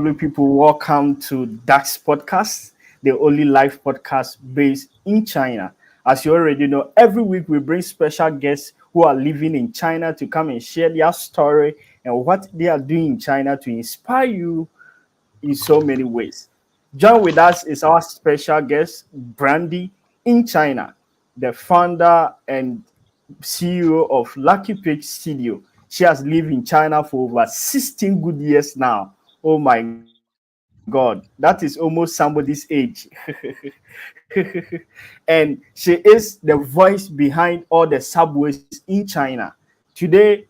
people. Welcome to Dax Podcast, the only live podcast based in China. As you already know, every week we bring special guests who are living in China to come and share their story and what they are doing in China to inspire you in so many ways. Join with us is our special guest, Brandy, in China, the founder and CEO of Lucky Pig Studio. She has lived in China for over 16 good years now. Oh my God, that is almost somebody's age. And she is the voice behind all the subways in China. Today,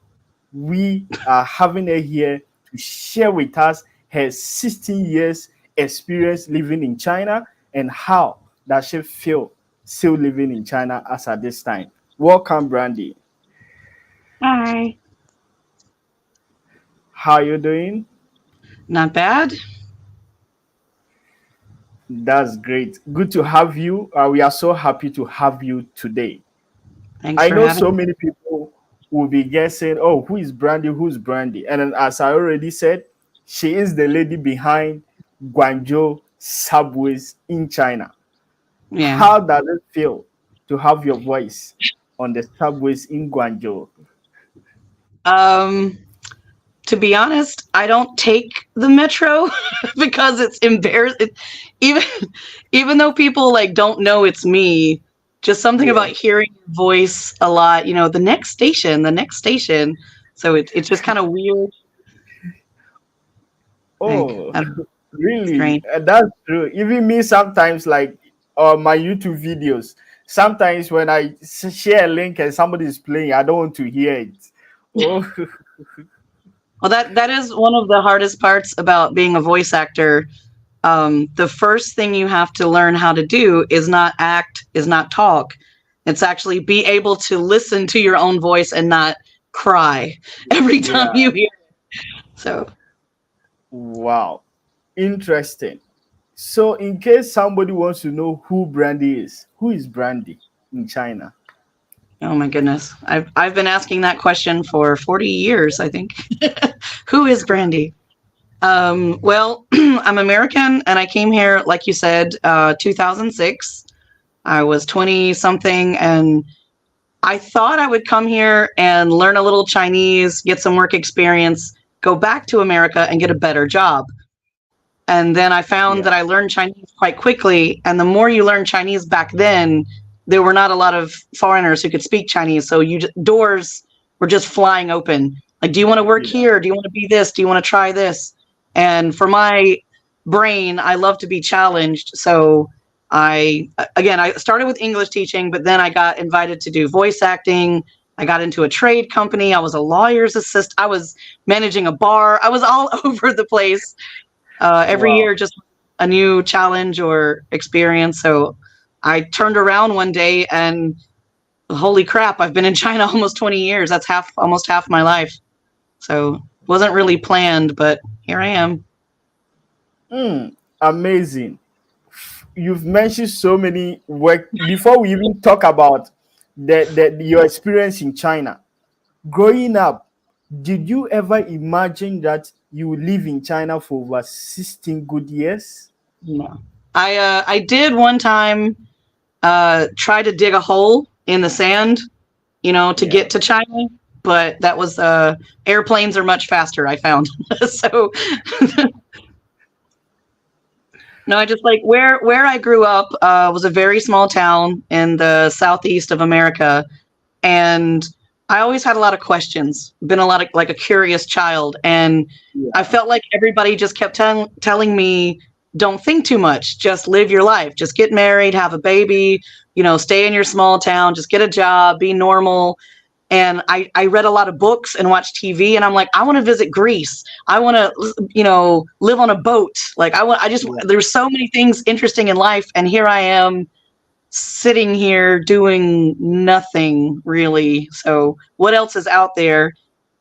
we are having her here to share with us her 16 years experience living in China and how does she feel still living in China as at this time. Welcome, Brandy. Hi. How are you doing? Not bad. That's great. Good to have you. We are so happy to have you today. Thanks I for know having so me. many people will be guessing, oh, who is Brandy? Who's Brandy? And then, as I already said, she is the lady behind Guangzhou subways in China. Yeah. How does it feel to have your voice on the subways in Guangzhou? Um, to be honest, I don't take the metro because it's embarrassing. Even even though people like don't know it's me, just something about Yeah. hearing your voice a lot. The next station, the next station. So it's just kind of weird. Like Oh, I don't know, really? strange. That's true. Even me sometimes, like my YouTube videos, sometimes when I share a link and somebody is playing, I don't want to hear it. Oh, Well, that is one of the hardest parts about being a voice actor. The first thing you have to learn how to do is not act, is not talk. It's actually be able to listen to your own voice and not cry every time yeah. you hear it. So, Wow. Interesting. So, in case somebody wants to know who Brandy is, who is Brandy in China? oh my goodness. I've been asking that question for 40 years, I think. Who is Brandy? Well, I'm American and I came here, like you said, 2006. I was 20 something and I thought I would come here and learn a little Chinese, get some work experience, go back to America and get a better job. And then I Yeah. found that I learned Chinese quite quickly. And the more you learn Chinese back then, there were not a lot of foreigners who could speak Chinese. So doors were just flying open. Like, do you want to work Yeah. here? Do you want to be this? Do you want to try this? And for my brain, I love to be challenged. So I started with English teaching, but then I got invited to do voice acting. I got into a trade company. I was a lawyer's assistant. I was managing a bar. I was all over the place. Every Wow. year, just a new challenge or experience. So I turned around one day and holy crap, I've been in China almost 20 years. That's almost half my life. So wasn't really planned, but here I am. Amazing. You've mentioned so many work before we even talk about your experience in China. Growing up, did you ever imagine that you would live in China for over 16 good years? No. I did one time try to dig a hole in the sand, to Yeah. get to China, but that was airplanes are much faster, I found. So no, I just like where I grew up was a very small town in the southeast of America, and I always had a lot of questions. Been a lot of like a curious child, and I Yeah. felt like everybody just kept telling me, "Don't think too much. Just live your life. Just get married, have a baby. Stay in your small town. Just get a job, be normal." And I read a lot of books and watched TV, and I'm like, I want to visit Greece. I want to, live on a boat. Like Yeah. there's so many things interesting in life. And here I am sitting here doing nothing really. So what else is out there?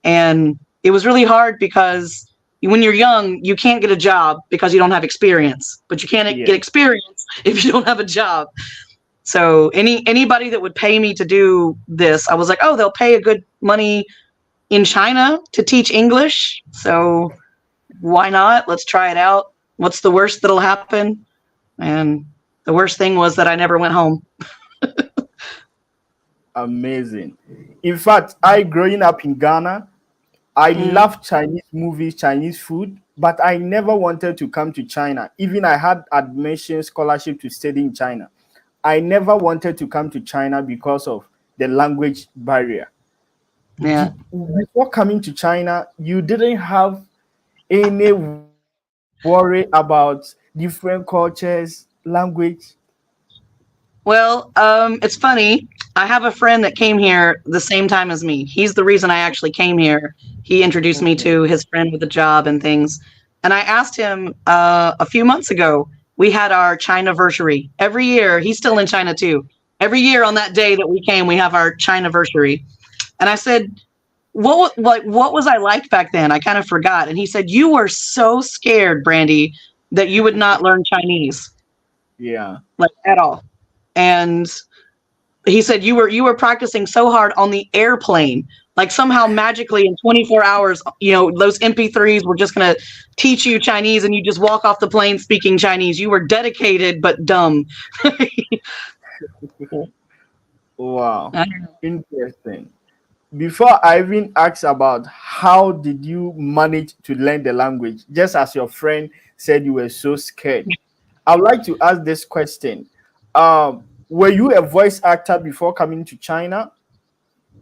And it was really hard because when you're young, you can't get a job because you don't have experience, but you can't Yeah. get experience if you don't have a job. So anybody that would pay me to do this, I was like, oh, they'll pay a good money in China to teach English. So why not? Let's try it out. What's the worst that'll happen? And the worst thing was that I never went home. Amazing. In fact, I growing up in Ghana, I Mm, love Chinese movies, Chinese food, but I never wanted to come to China. Even I had admission scholarship to study in China. I never wanted to come to China because of the language barrier. yeah. Before coming to China, you didn't have any worry about different cultures, language. Well, it's funny. I have a friend that came here the same time as me. He's the reason I actually came here. He introduced me Okay. to his friend with a job and things. And I asked him a few months ago. We had our China versary every year. He's still in China too. Every year on that day that we came, we have our China versary. And I said, what was I like back then? I kind of forgot. And he said, you were so scared, Brandy, that you would not learn Chinese, Yeah. like at all. And he said you were practicing so hard on the airplane, like somehow magically in 24 hours, those MP3s were just going to teach you Chinese, and you just walk off the plane speaking Chinese. You were dedicated but dumb. Wow. Interesting. Before I even ask about how did you manage to learn the language, just as your friend said you were so scared, I would like to ask this question. Were you a voice actor before coming to China,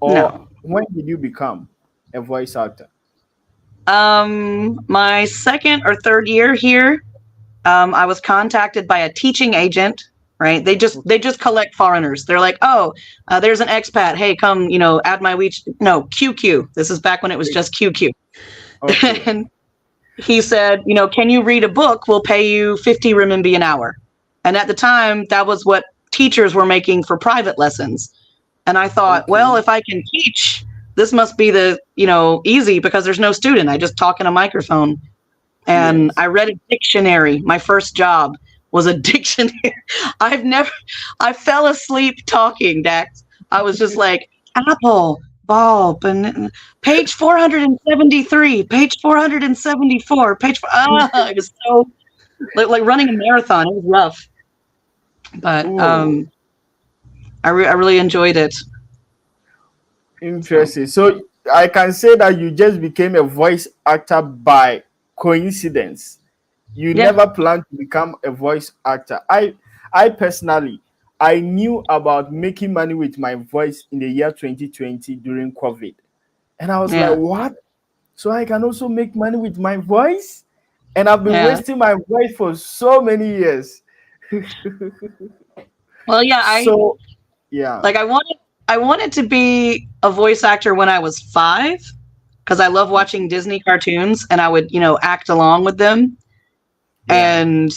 or No. when did you become a voice actor? My second or third year here, I was contacted by a teaching agent. Right? They just collect foreigners. They're like, oh, there's an expat. Hey, come, add my WeChat. No, QQ. This is back when it was just QQ. Okay. And he said, can you read a book? We'll pay you 50 renminbi an hour. And at the time, that was what teachers were making for private lessons. And I thought, well, Okay. if I can teach, this must be easy because there's no student. I just talk in a microphone. And Yes. I read a dictionary. My first job was a dictionary. I fell asleep talking, Dax. I was just like, apple, ball, page 473, page 474, it was so like running a marathon. It was rough, but Oh, I really enjoyed it. So interesting. So I can say that you just became a voice actor by coincidence. You yeah, never planned to become a voice actor. I personally, I knew about making money with my voice in the year 2020 during COVID. And I was like, yeah, what? So I can also make money with my voice? And I've been yeah. wasting my voice for so many years. Well, yeah, So yeah. like I wanted to be a voice actor when I was 5 because I love watching Disney cartoons and I would, act along with them. Yeah. And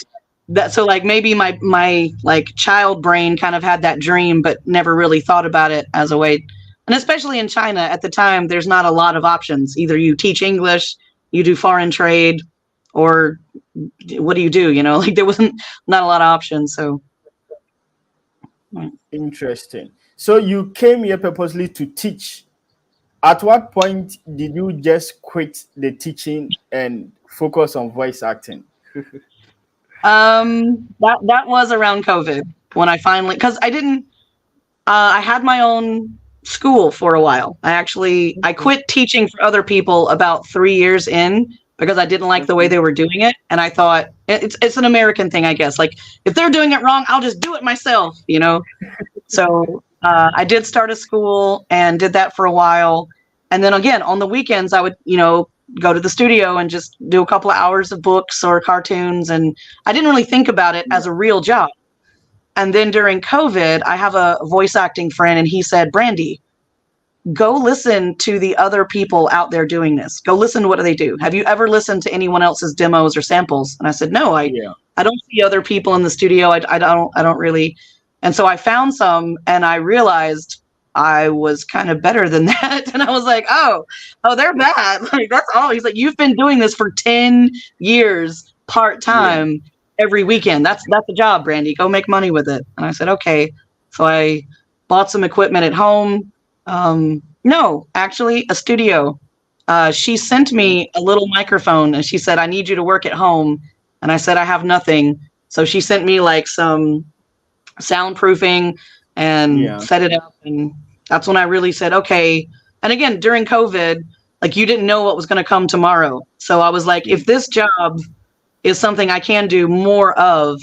that, so like maybe my like child brain kind of had that dream but never really thought about it as a way. And especially in China at the time, there's not a lot of options. Either you teach English, you do foreign trade, or what do you do? Like there wasn't not a lot of options. So Interesting. So you came here purposely to teach. At what point did you just quit the teaching and focus on voice acting? that was around COVID when I finally, because I didn't I had my own school for a while. I quit teaching for other people about 3 years in because I didn't like the way Okay. they were doing it, and I thought it's an American thing, I guess. Like if they're doing it wrong, I'll just do it myself. So I did start a school and did that for a while, and then again on the weekends I would go to the studio and just do a couple of hours of books or cartoons, and I didn't really think about it as a real job. And then during COVID, I have a voice acting friend, and he said, Brandy, go listen to the other people out there doing this. Go listen to what they do. Have you ever listened to anyone else's demos or samples? And I said, no, Yeah. I don't see other people in the studio. I don't really. And so I found some, and I realized I was kind of better than that. And I was like, oh, they're bad. Like that's all. He's like, you've been doing this for 10 years part Yeah. time every weekend. That's a job, Brandy. Go make money with it. And I said, okay. So I bought some equipment at home. No, actually, a studio. She sent me a little microphone and she said, I need you to work at home. And I said, I have nothing. So she sent me like some soundproofing and Yeah. set it up. And that's when I really said, okay. And again, during COVID, like you didn't know what was going to come tomorrow. So I was like, Yeah. if this job is something I can do more of,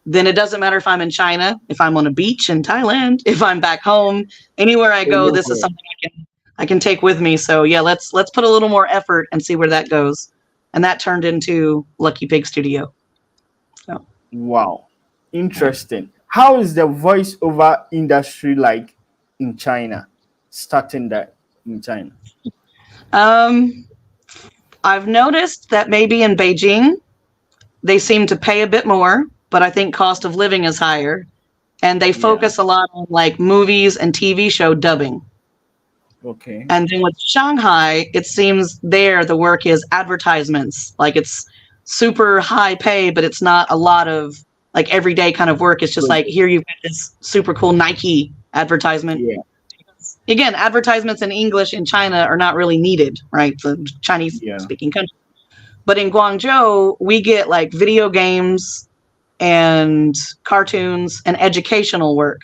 then it doesn't matter if I'm in China, if I'm on a beach in Thailand, if I'm back home, anywhere I go, this is Anyway. something I can take with me. So yeah, let's put a little more effort and see where that goes. And that turned into Lucky Pig Studio. So Wow. yeah. Interesting. How is the voiceover industry like in China? Starting that in China. Um, I've noticed that maybe in Beijing they seem to pay a bit more, but I think cost of living is higher, and they Yeah. focus a lot on like movies and TV show dubbing. Okay. And then with Shanghai, it seems there the work is advertisements. Like it's super high pay, but it's not a lot of like everyday kind of work. It's just like Project. here you've got this super cool Nike advertisement. Yeah. Again, advertisements in English in China are not really needed, right? The Chinese Yeah. speaking country. But in Guangzhou, we get like video games and cartoons and educational work.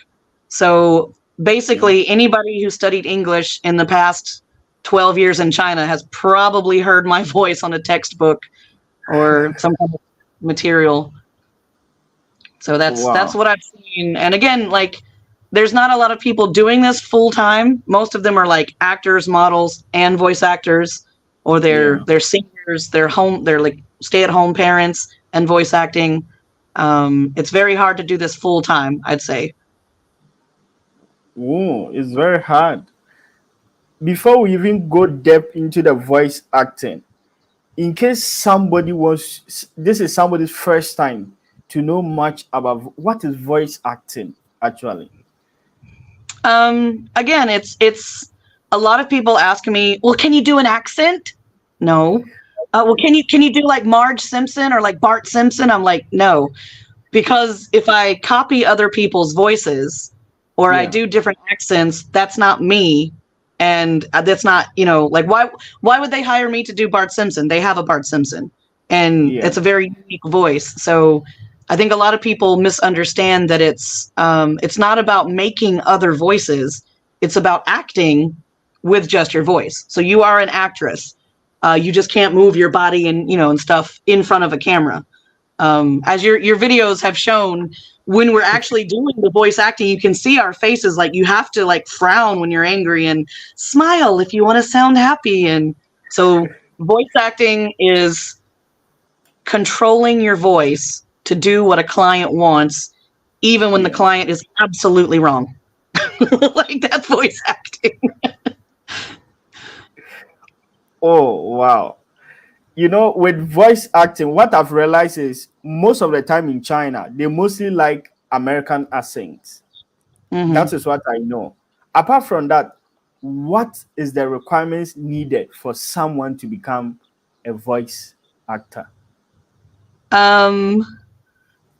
So Okay. basically, anybody who studied English in the past 12 years in China has probably heard my voice on a textbook or some kind of material. So that's Wow. what I've seen. And again, like there's not a lot of people doing this full time. Most of them are like actors, models, and voice actors, or Yeah. they're singers, they're like stay at home parents and voice acting. It's very hard to do this full time, I'd say. Oh, it's very hard. Before we even go depth into the voice acting, in case somebody wants, this is somebody's first time to know much about what is voice acting actually. Again, it's a lot of people ask me, well, can you do an accent? No. Well, can you do like Marge Simpson or like Bart Simpson? I'm like, no, because if I copy other people's voices or I Yeah. do different accents, that's not me, and that's not like why would they hire me to do Bart Simpson? They have a Bart Simpson, and Yeah. it's a very unique voice. So I think a lot of people misunderstand that it's not about making other voices. It's about acting with just your voice. So you are an actress. You just can't move your body and and stuff in front of a camera. As your videos have shown, when we're actually doing the voice acting, you can see our faces. Like you have to like frown when you're angry and smile if you want to sound happy. And so voice acting is controlling your voice to do what a client wants, even when the Yeah. client is absolutely wrong. Like that's voice acting. Oh, wow. With voice acting, what I've realized is most of the time in China, they mostly like American accents. That Hmm. is what I know. Apart from that, what is the requirements needed for someone to become a voice actor? Um,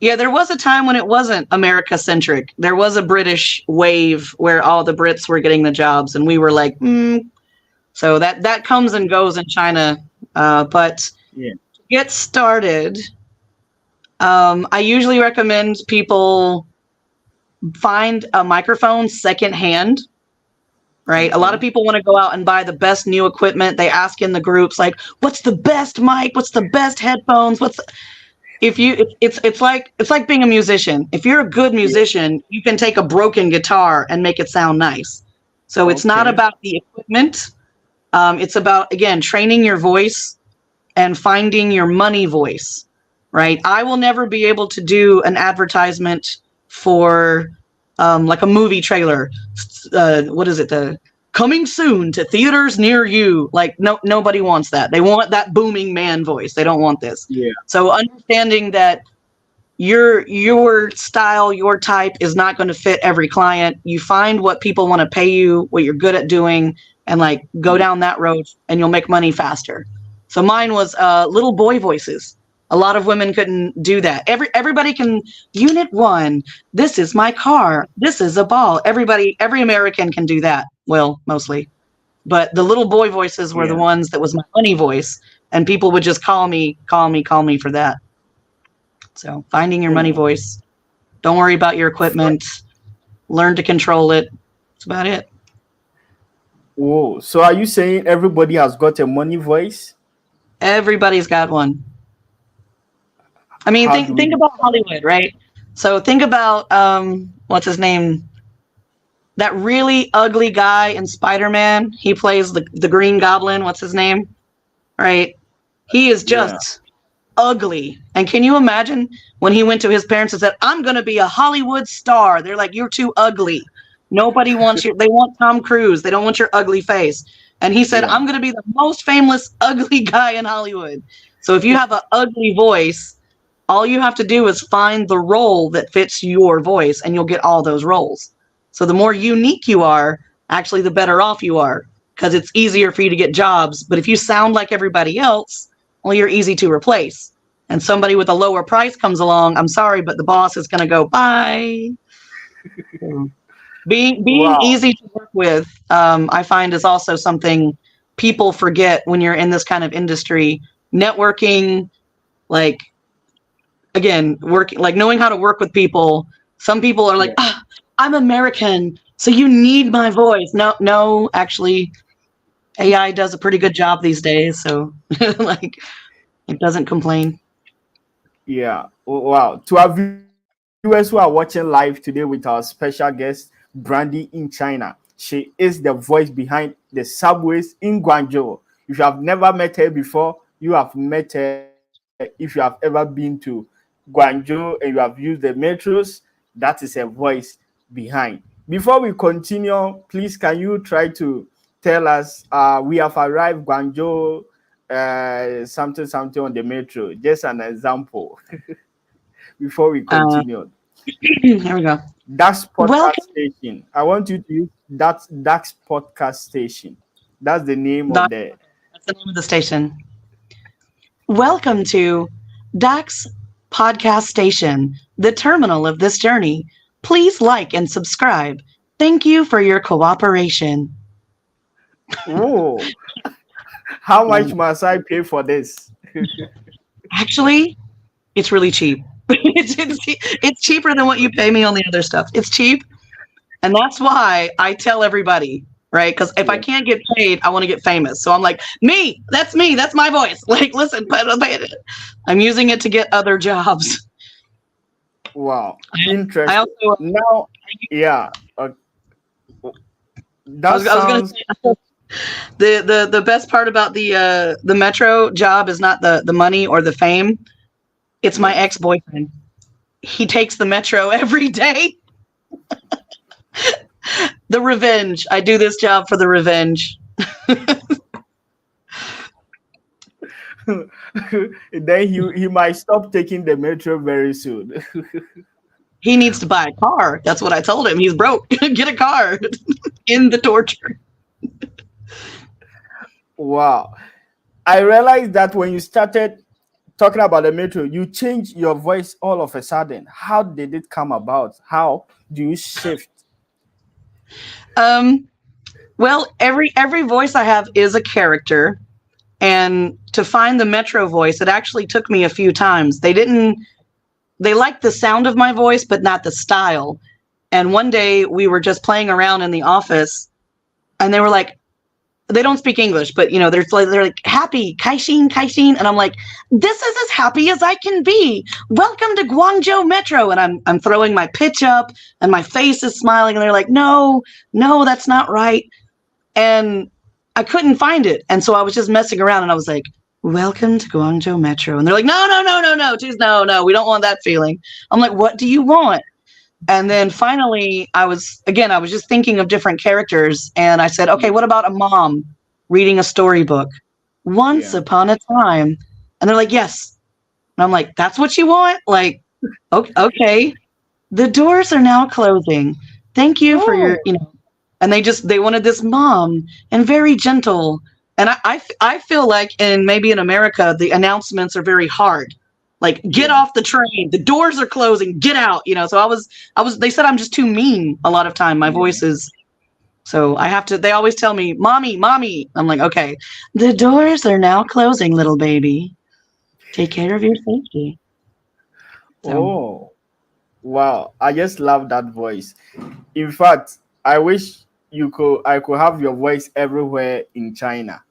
yeah, there was a time when it wasn't America centric. There was a British wave where all the Brits were getting the jobs, and we were like, So that comes and goes in China. But Yeah. to get started, I usually recommend people find a microphone secondhand. Right. A lot of Okay. people want to go out and buy the best new equipment. They ask in the groups like, "What's the best mic? What's the best headphones? What's if you it's like being a musician. If you're a good Yeah. musician, you can take a broken guitar and make it sound nice. So it's not Okay. about the equipment. It's about again training your voice and finding your money voice. Right. I will never be able to do an advertisement for like a movie trailer. What is it? The coming soon to theaters near you. Like nobody wants that. They want that booming man voice. They don't want this. Yeah. So understanding that your style, your type is not going to fit every client. You find what people want to pay you, what you're good at doing, and like go Yeah. down that road, and you'll make money faster. So mine was little boy voices. A lot of women couldn't do that. Everybody can. Unit 1. This is my car. This is a ball. Every American can do that. Well, mostly. But the little boy voices were the Yeah. ones that was my money voice, and people would just call me for that. So finding your money Hmm. voice. Don't worry about your equipment. Learn to control it. That's about it. Whoa. So are you saying everybody has got a money voice? Everybody's got one. I mean, How do we think about define it? Hollywood, right? So think about what's his name? That really ugly guy in Spider-Man. He plays the Green Goblin. What's his name? Right? He is Yeah. just ugly. And can you imagine when he went to his parents and said, "I'm going to be a Hollywood star"? They're like, "You're too ugly. Nobody wants you. They want Tom Cruise. They don't want your ugly face." And he said, Yeah. "I'm going to be the most famous ugly guy in Hollywood." So if you have an ugly voice, all you have to do is find the role that fits your voice and you'll get all those roles. So the more unique you are, actually the better off you are, because it's easier for you to get jobs. But if you sound like everybody else, well, you're easy to replace. And somebody with a lower price comes along, I'm sorry, but the boss is going to go, bye. Being Wow. easy to work with, I find is also something people forget when you're in this kind of industry. Networking, like again, working, like knowing how to work with people. Some people are like, Yeah. ah, I'm American, so you need my voice. No, no, actually, AI does a pretty good job these days, so like it doesn't complain. Yeah. Wow. To our viewers who are watching live today with our special guest, Brandy in China, she is the voice behind the subways in Guangzhou. If you have never met her before, you have met her. If you have ever been to Guangzhou and you have used the metros, that is her voice behind. Before we continue, please can you try to tell us we have arrived Guangzhou something something on the metro, just an example before we Uh, continue. here we go. That's podcast Welcome, station. I want you to use that's podcast station. That's the name of Doc. the. That's the name of the station. Welcome to Doc's podcast station, the terminal of this journey. Please like and subscribe. Thank you for your cooperation. Whoa, how much Um, must I pay for this? Actually, it's really cheap. It's cheaper than what you pay me on the other stuff. It's cheap. And that's why I tell everybody, right? Because if I Yeah. can't get paid, I want to get famous. So I'm like, me, that's me, that's my voice. Like, listen, I'm using it to get other jobs. Wow, I interesting. also, Now, yeah, I that was going to sounds. say, the best part about the metro job is not the money or the fame. It's my Yeah. ex-boyfriend. He takes the metro every day. The revenge. I do this job for the revenge. Then he might stop taking the metro very soon. He needs to buy a car. That's what I told him. He's broke. Get a car. In the torture. Wow. I realized that when you started talking about the metro, you changed your voice all of a sudden. How did it come about? How do you shift? Um, well, every voice I have is a character. And to find the metro voice, it actually took me a few times. They liked the sound of my voice, but not the style. And one day we were just playing around in the office and they were like, they don't speak English, but they're like happy, kaishin, kaishin. And I'm like, this is as happy as I can be. Welcome to Guangzhou Metro. And I'm throwing my pitch up and my face is smiling. And they're like, no, that's not right. And I couldn't find it. And so I was just messing around and I was like, welcome to Guangzhou Metro. And they're like, no, geez, no, we don't want that feeling. I'm like, what do you want? And then finally I was just thinking of different characters. And I said, okay, what about a mom reading a storybook? Once Yeah. upon a time. And they're like, yes. And I'm like, that's what you want? Like, okay. The doors are now closing. Thank you for your, Oh, and they wanted this mom and very gentle. And I feel like maybe in America, the announcements are very hard. Like, get yeah. off the train. The doors are closing. Get out. So they said I'm just too mean a lot of time. My Yeah. voice is So I have to, they always tell me, mommy, mommy. I'm like, okay, the doors are now closing, little baby. Take care of your safety. So Oh, wow. I just love that voice. In fact, I wish I could have your voice everywhere in China.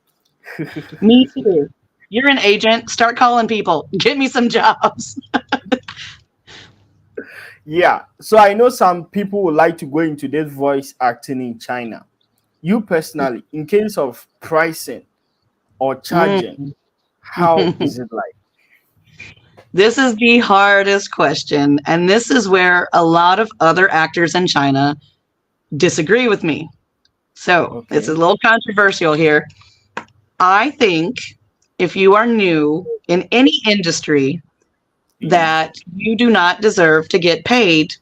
me too. You're an agent. Start calling people. Get me some jobs. Yeah. So I know some people would like to go into this voice acting in China. You personally, in case of pricing or charging, Mm. how is it like? This is the hardest question. And this is where a lot of other actors in China disagree with me. So it's a Okay. little controversial here. I think if you are new in any industry, Yeah. that you do not deserve to get paid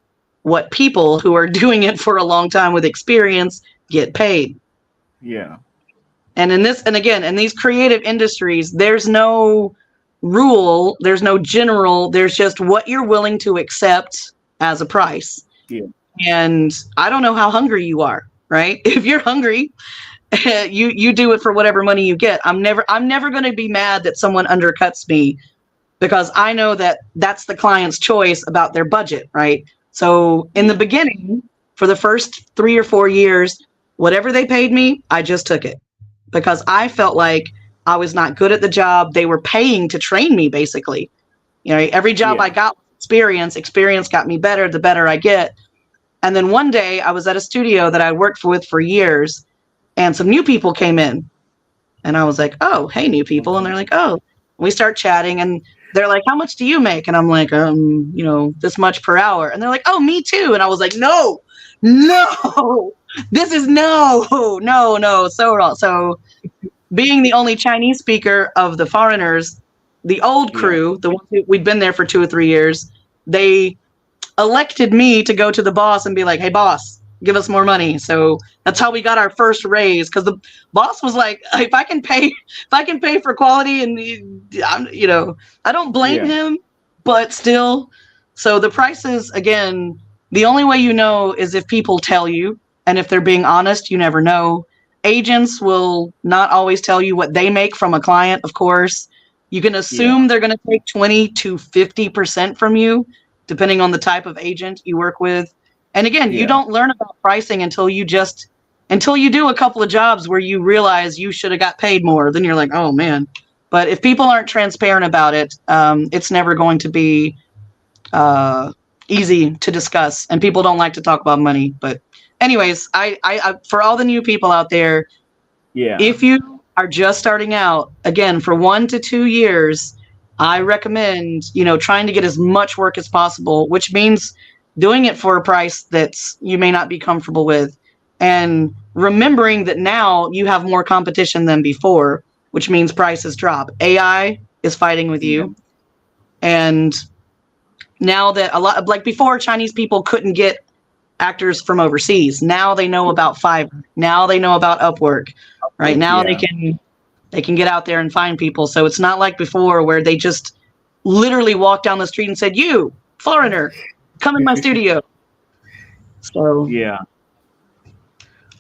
what people who are doing it for a long time with experience get paid. Yeah. And in this, and again, in these creative industries, there's no rule, there's no general, there's just what you're willing to accept as a price. Yeah. And I don't know how hungry you are, right? If you're hungry, you do it for whatever money you get. I'm never going to be mad that someone undercuts me because I know that that's the client's choice about their budget, right? So in the Yeah. beginning, for the first 3 or 4 years, whatever they paid me, I just took it because I felt like I was not good at the job. They were paying to train me, basically. Every job I Yeah. got was experience got me better, the better I get. And then one day I was at a studio that I worked with for years, and some new people came in. And I was like, oh, hey, new people. And they're Okay. like, oh, we start chatting and they're like, how much do you make? And I'm like, this much per hour. And they're like, oh, me too. And I was like, no, no, this is no, no, no. So being the only Chinese speaker of the foreigners, the old Yeah. crew, the ones who we'd been there for 2 or 3 years, they elected me to go to the boss and be like, hey, boss, give us more money. So that's how we got our first raise, because the boss was like, if I can pay for quality, and I don't blame Yeah. him, but still. So the prices, again, the only way you know is if people tell you, and if they're being honest, you never know. Agents will not always tell you what they make from a client, of course. You can Yeah. assume they're going to take 20 to 50% from you, depending on the type of agent you work with. And again, you Yeah. don't learn about pricing until you do a couple of jobs where you realize you should have got paid more. Then you're like, oh man. But if people aren't transparent about it, it's never going to be easy to discuss. And people don't like to talk about money. But anyways, I for all the new people out there, Yeah. if you are just starting out, again, for 1 to 2 years, I recommend, trying to get as much work as possible, which means doing it for a price that's you may not be comfortable with. And remembering that now you have more competition than before, which means prices drop. AI is fighting with Yeah. you. And now that a lot, like before, Chinese people couldn't get actors from overseas. Now they know about Fiverr. Now they know about Upwork. Right Work. now Yeah. they can get out there and find people. So it's not like before where they just literally walked down the street and said, "You foreigner, come in my studio." So Yeah.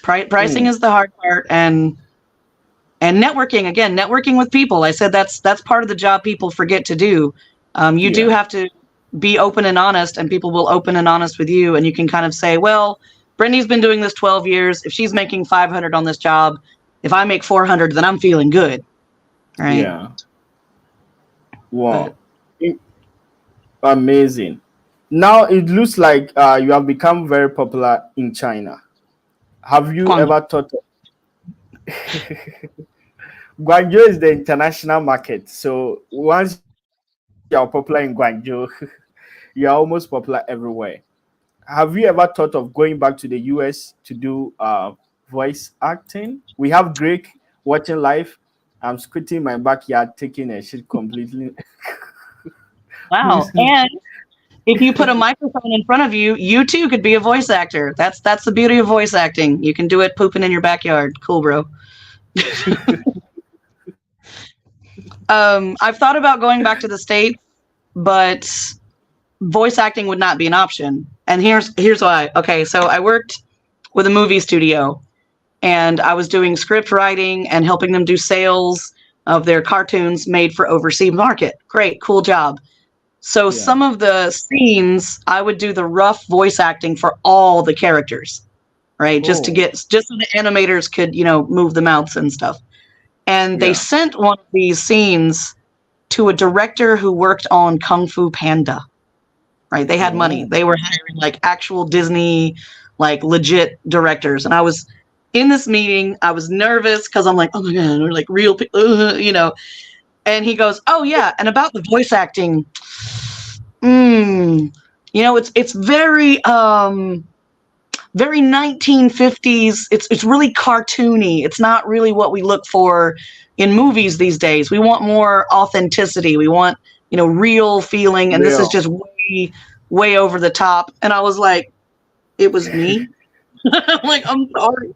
pricing Mm. is the hard part, and networking, again, networking with people. I said that's part of the job people forget to do. You do Yeah. have to be open and honest, and people will open and honest with you, and you can kind of say, well, Brandy's been doing this 12 years. If she's making 500 on this job, if I make 400, then I'm feeling good, right? Yeah. But Wow. I- Amazing. Now it looks like you have become very popular in China. Have you Guangzhou. ever thought of Guangzhou is the international market? So once you are popular in Guangzhou, you are almost popular everywhere. Have you ever thought of going back to the US to do voice acting? We have Greg watching live. I'm squitting my backyard, taking a shit completely. Wow. Who's And if you put a microphone in front of you, you too could be a voice actor. That's the beauty of voice acting. You can do it pooping in your backyard. Cool, bro. I've thought about going back to the States, but voice acting would not be an option. And here's why. Okay, so I worked with a movie studio, and I was doing script writing and helping them do sales of their cartoons made for overseas market. Great, cool job. So Yeah. some of the scenes, I would do the rough voice acting for all the characters, right? Oh, Just so the animators could, move the mouths and stuff. And they yeah. sent one of these scenes to a director who worked on Kung Fu Panda, right? They had money. Oh, They were hiring like actual Disney, like legit directors. And I was in this meeting. I was nervous because I'm like, oh my God, they're like real people, And he goes, oh yeah. And about the voice acting, it's very 1950s. It's really cartoony. It's not really what we look for in movies these days. We want more authenticity. We want, real feeling. And this is real. just way, way over the top. And I was like, it was me. I'm like, I'm sorry.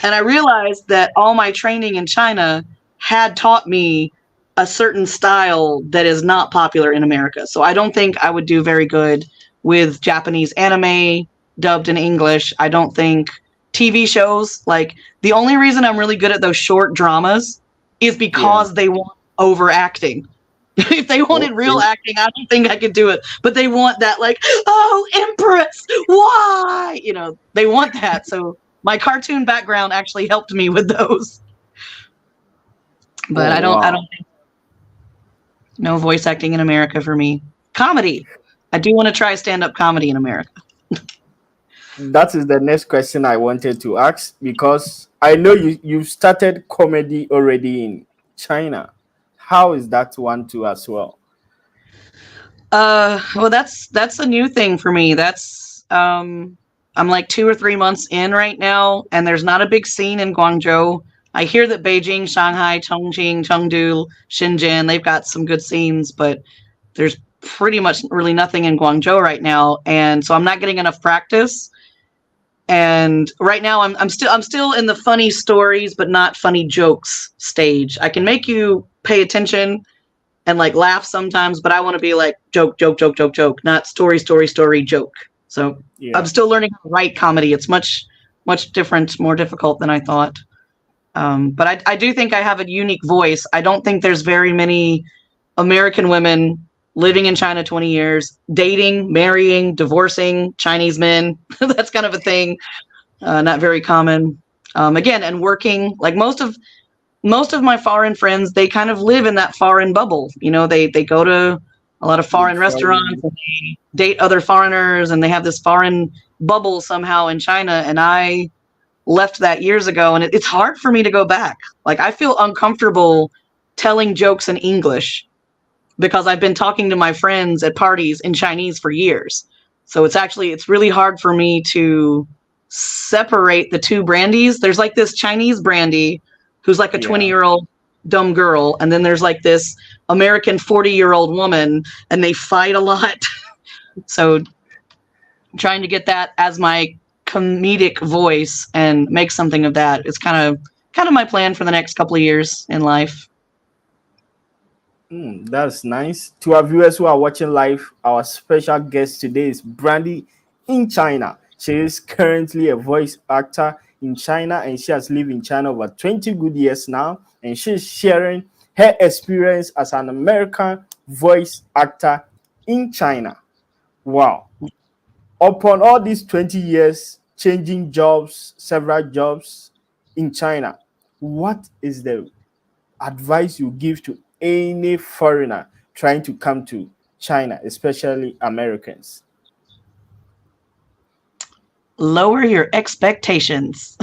And I realized that all my training in China had taught me a certain style that is not popular in America. So I don't think I would do very good with Japanese anime dubbed in English. I don't think TV shows, like the only reason I'm really good at those short dramas is Yeah. because they want overacting. If they wanted real Okay. acting, I don't think I could do it. But they want that, like, oh, Empress, why? They want that. So my cartoon background actually helped me with those. But Oh, I don't wow. think no voice acting in America for me. Comedy. I do want to try stand-up comedy in America. That is the next question I wanted to ask because I know you started comedy already in China. How is that one too as well? Well, that's a new thing for me. I'm like 2 or 3 months in right now, and there's not a big scene in Guangzhou. I hear that Beijing, Shanghai, Chongqing, Chengdu, Shenzhen, they've got some good scenes, but there's pretty much really nothing in Guangzhou right now, and so I'm not getting enough practice. And right now I'm still in the funny stories but not funny jokes stage. I can make you pay attention and like laugh sometimes, but I want to be like joke, joke, joke, joke, joke, not story, story, story, joke. So I'm Yeah. still learning how to write comedy. It's much, much different, more difficult than I thought. But I do think I have a unique voice. I don't think there's very many American women living in China 20 years, dating, marrying, divorcing Chinese men. That's kind of a thing, not very common. Again, and working like most of my foreign friends, they kind of live in that foreign bubble. They go to a lot of Big foreign restaurants foreign. and they date other foreigners and they have this foreign bubble somehow in China. And I left that years ago and it's hard for me to go back. Like I feel uncomfortable telling jokes in English because I've been talking to my friends at parties in Chinese for years. So it's really hard for me to separate the two Brandys. There's like this Chinese Brandy who's like a Yeah. 20-year-old dumb girl. And then there's like this American 40-year-old woman and they fight a lot. So trying to get that as my comedic voice and make something of that is kind of my plan for the next couple of years in life. That's nice. To our viewers who are watching live, our special guest today is Brandy in China. She is currently a voice actor in China and she has lived in China over 20 good years now. And she's sharing her experience as an American voice actor in China. Wow. Upon all these 20 years, changing jobs, several jobs in China, what is the advice you give to any foreigner trying to come to China, especially Americans? Lower your expectations.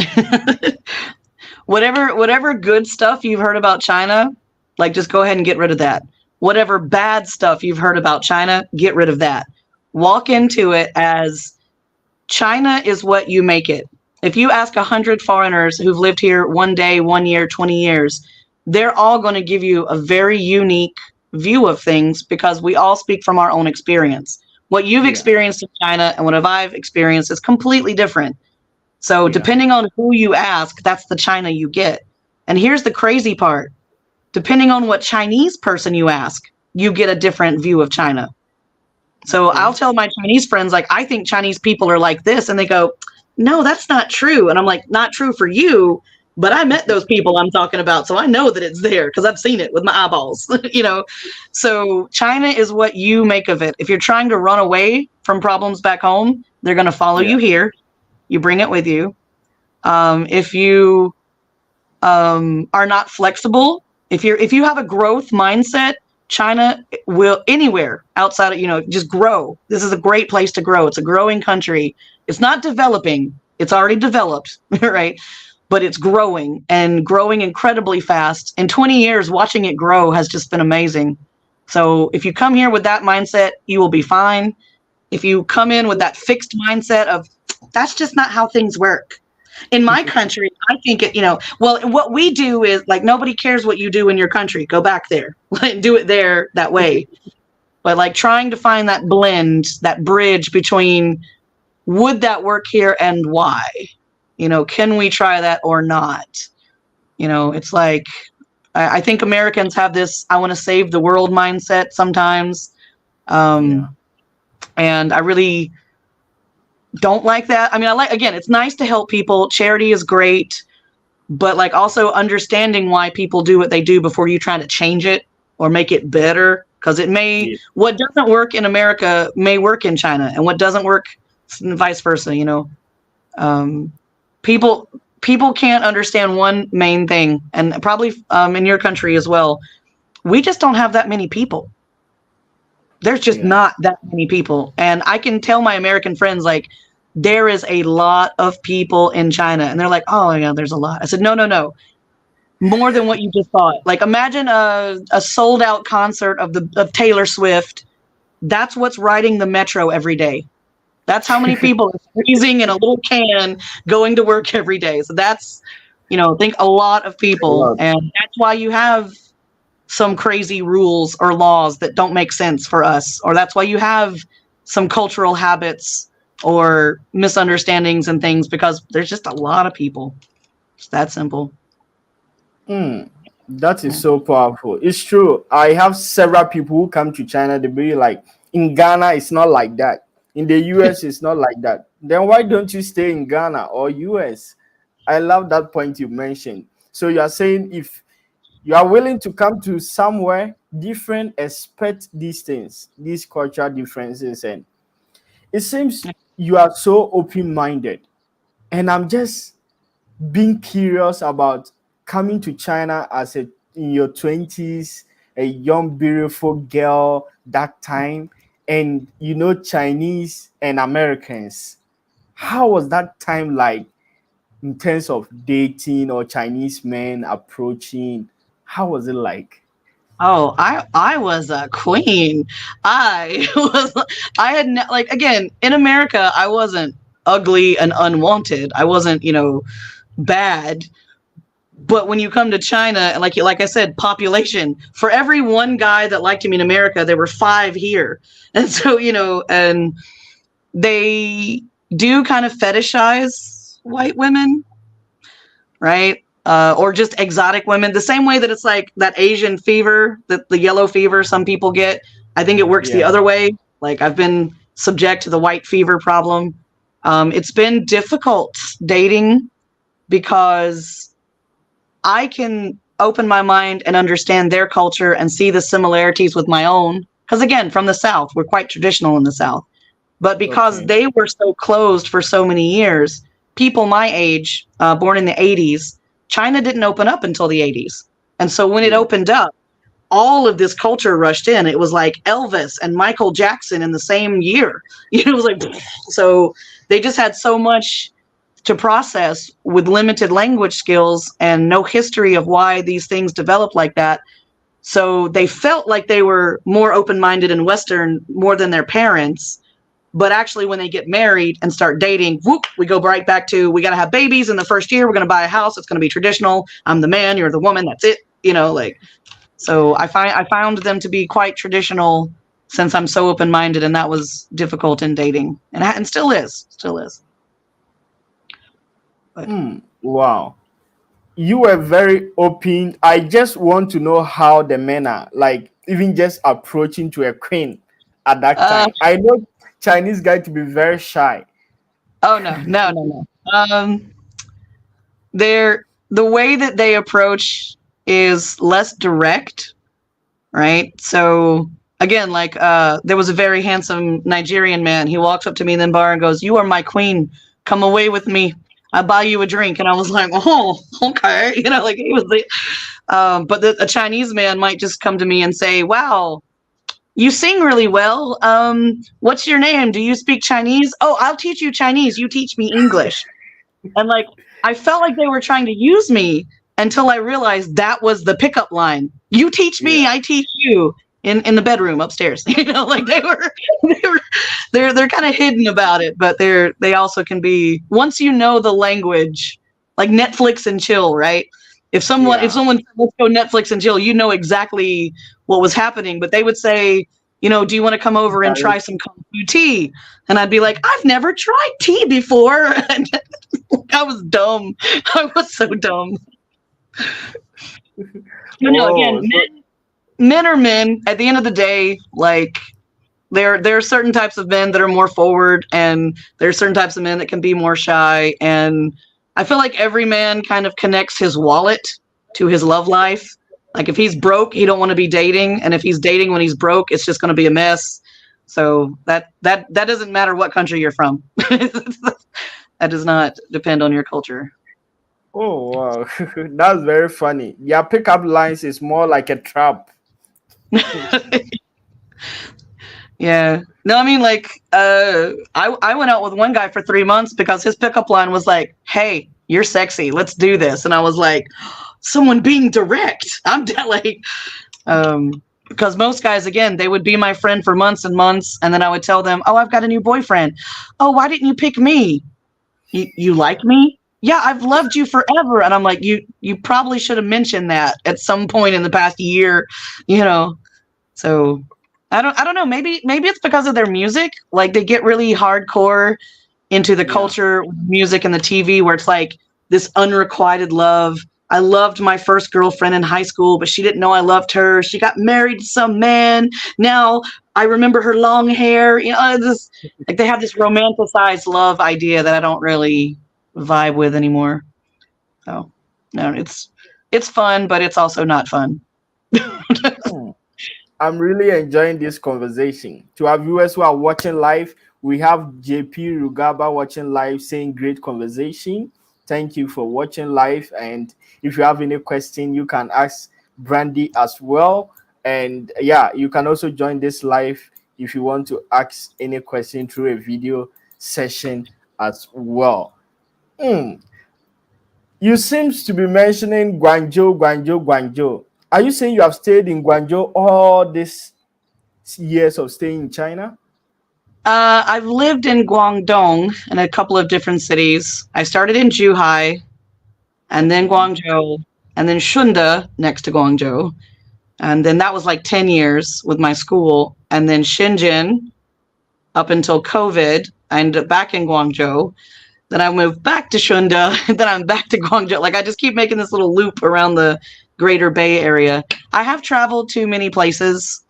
Whatever good stuff you've heard about China, like just go ahead and get rid of that. Whatever bad stuff you've heard about China, get rid of that. Walk into it as China is what you make it. If you ask 100 foreigners who've lived here 1 day, 1 year, 20 years, they're all going to give you a very unique view of things because we all speak from our own experience. What you've Yeah, experienced in China and what I've experienced is completely different. So yeah, depending on who you ask, that's the China you get. And here's the crazy part. Depending on what Chinese person you ask, you get a different view of China. So okay. I'll tell my Chinese friends, like, I think Chinese people are like this. And they go, no, that's not true. And I'm like, not true for you, but I met those people I'm talking about. So I know that it's there because I've seen it with my eyeballs, you know? So China is what you make of it. If you're trying to run away from problems back home, they're going to follow Yeah. you here. You bring it with you. If you are not flexible, if you have a growth mindset, China will anywhere outside of, just grow. This is a great place to grow. It's a growing country. It's not developing. It's already developed, right? But it's growing and growing incredibly fast. In 20 years, watching it grow has just been amazing. So if you come here with that mindset, you will be fine. If you come in with that fixed mindset of that's just not how things work. In my country, I think well, what we do is like nobody cares what you do in your country. Go back there and do it there that way. But like trying to find that blend, that bridge between would that work here and why? Can we try that or not? It's like I think Americans have this I want to save the world mindset sometimes. Yeah. And I really don't like that. I mean, again, it's nice to help people. Charity is great, but like also understanding why people do what they do before you try to change it or make it better. Because Yeah. what doesn't work in America may work in China, and what doesn't work, vice versa. People can't understand one main thing, and probably in your country as well. We just don't have that many people. There's just Yeah. not that many people. And I can tell my American friends, like, there is a lot of people in China. And they're like, oh, yeah, there's a lot. I said, no, no, no. More than what you just thought. Like, imagine a sold out concert of Taylor Swift. That's what's riding the metro every day. That's how many people are squeezing in a little can going to work every day. So that's, I think a lot of people. And that's why you have some crazy rules or laws that don't make sense for us, or that's why you have some cultural habits or misunderstandings and things, because there's just a lot of people. It's that simple. That is so powerful. It's true. I have several people who come to China. They be like, in Ghana, it's not like that. In the US, it's not like that. Then why don't you stay in Ghana or US? I love that point you mentioned. So you are saying if you are willing to come to somewhere different, expect these things, these cultural differences, and it seems you are so open-minded. And I'm just being curious about coming to China as in your 20s, a young beautiful girl that time, and Chinese and Americans. How was that time like in terms of dating or Chinese men approaching? How was it like? Oh, I was a queen. I had like, again, in America, I wasn't ugly and unwanted. I wasn't, bad. But when you come to China, and like I said, population, for every one guy that liked me in America, there were 5 here. And so, and they do kind of fetishize white women, right? Or just exotic women, the same way that it's like that Asian fever, that the yellow fever some people get. I think it works the other way. Like I've been subject to the white fever problem. It's been difficult dating because I can open my mind and understand their culture and see the similarities with my own. Because again, from the South, we're quite traditional in the South. But because they were so closed for so many years, people my age, born in the 80s, China didn't open up until the 80s. And so when it opened up, all of this culture rushed in. It was like Elvis and Michael Jackson in the same year. It was like, so they just had so much to process with limited language skills and no history of why these things developed like that. So they felt like they were more open-minded and Western more than their parents. But actually, when they get married and start dating, whoop, we go right back to, we got to have babies in the first year. We're going to buy a house. It's going to be traditional. I'm the man. You're the woman. That's it. So I found them to be quite traditional since I'm so open-minded, and that was difficult in dating, and still is. But, Wow. You were very open. I just want to know how the men are, like, even just approaching to a queen at that time. I know Chinese guy to be very shy. oh no. Um, the way that they approach is less direct, right? So again, like there was a very handsome Nigerian man. He walks up to me in the bar and goes, "You are my queen. Come away with me. I buy you a drink." And I was like, "Oh, okay." Like he was the. But a Chinese man might just come to me and say, "Wow, you sing really well. What's your name? Do you speak Chinese? Oh, I'll teach you Chinese. You teach me English." And like I felt like they were trying to use me until I realized that was the pickup line. You teach me, Yeah. I teach you in the bedroom upstairs. Like they're kind of hidden about it, but they also can be once you know the language, like Netflix and chill, right? Yeah. If someone said, let's go Netflix and chill, you know exactly what was happening. But they would say, do you want to come over and try some kung fu tea? And I'd be like, I've never tried tea before. And I was dumb. I was so dumb. Again, Oh, so men are men. At the end of the day, like there are certain types of men that are more forward, and there are certain types of men that can be more shy. And I feel like every man kind of connects his wallet to his love life. Like if he's broke, he don't want to be dating, and if he's dating when he's broke, it's just going to be a mess. So that doesn't matter what country you're from. That does not depend on your culture. oh wow, that's very funny. Yeah, pickup lines is more like a trap. Yeah. No, I mean like I went out with one guy for 3 months because his pickup line was like, "Hey, you're sexy. Let's do this." And I was like, someone being direct. Like because most guys again, they would be my friend for months and months, and then I would tell them, "Oh, I've got a new boyfriend." "Oh, why didn't you pick me?" You like me?" "Yeah, I've loved you forever." And I'm like, you probably should have mentioned that at some point in the past year, you know. So I don't know. Maybe it's because of their music. Like they get really hardcore into the Yeah. culture, music, and the TV, where it's like this unrequited love. I loved my first girlfriend in high school, but she didn't know I loved her. She got married to some man. Now I remember her long hair. This like they have this romanticized love idea that I don't really vibe with anymore. So no, it's fun, but it's also not fun. Hmm. I'm really enjoying this conversation. To our viewers who are watching live, we have JP Rugaba watching live saying great conversation. Thank you for watching live. And if you have any question, you can ask Brandy as well. And yeah, you can also join this live if you want to ask any question through a video session as well. Hmm. You seems to be mentioning Guangzhou. Are you saying you have stayed in Guangzhou all these years of staying in China? I've lived in Guangdong in a couple of different cities. I started in Zhuhai, and then Okay. Guangzhou, and then Shunda next to Guangzhou. And then that was like 10 years with my school. And then Shenzhen up until COVID. I ended up back in Guangzhou. Then I moved back to Shunda. And then I'm back to Guangzhou. Like I just keep making this little loop around the greater Bay Area. I have traveled to many places.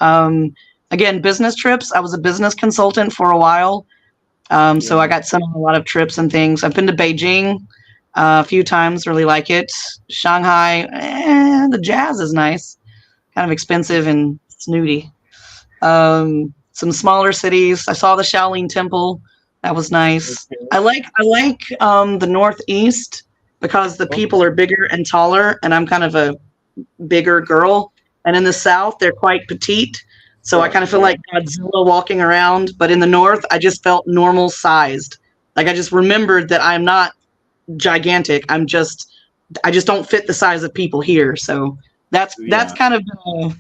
Again, business trips. I was a business consultant for a while. So I Yeah. got some a lot of trips and things. I've been to Beijing a few times, really like it. Shanghai, the jazz is nice, kind of expensive and snooty. Some smaller cities. I saw the Shaolin Temple. That was nice. Okay. I like the Northeast because the people are Okay. bigger and taller, and I'm kind of a bigger girl. And in the South, they're quite petite. So I kind of feel Yeah. like Godzilla walking around. But in the North, I just felt normal sized. Like I just remembered that I'm not gigantic. I just don't fit the size of people here. So that's Yeah. kind of been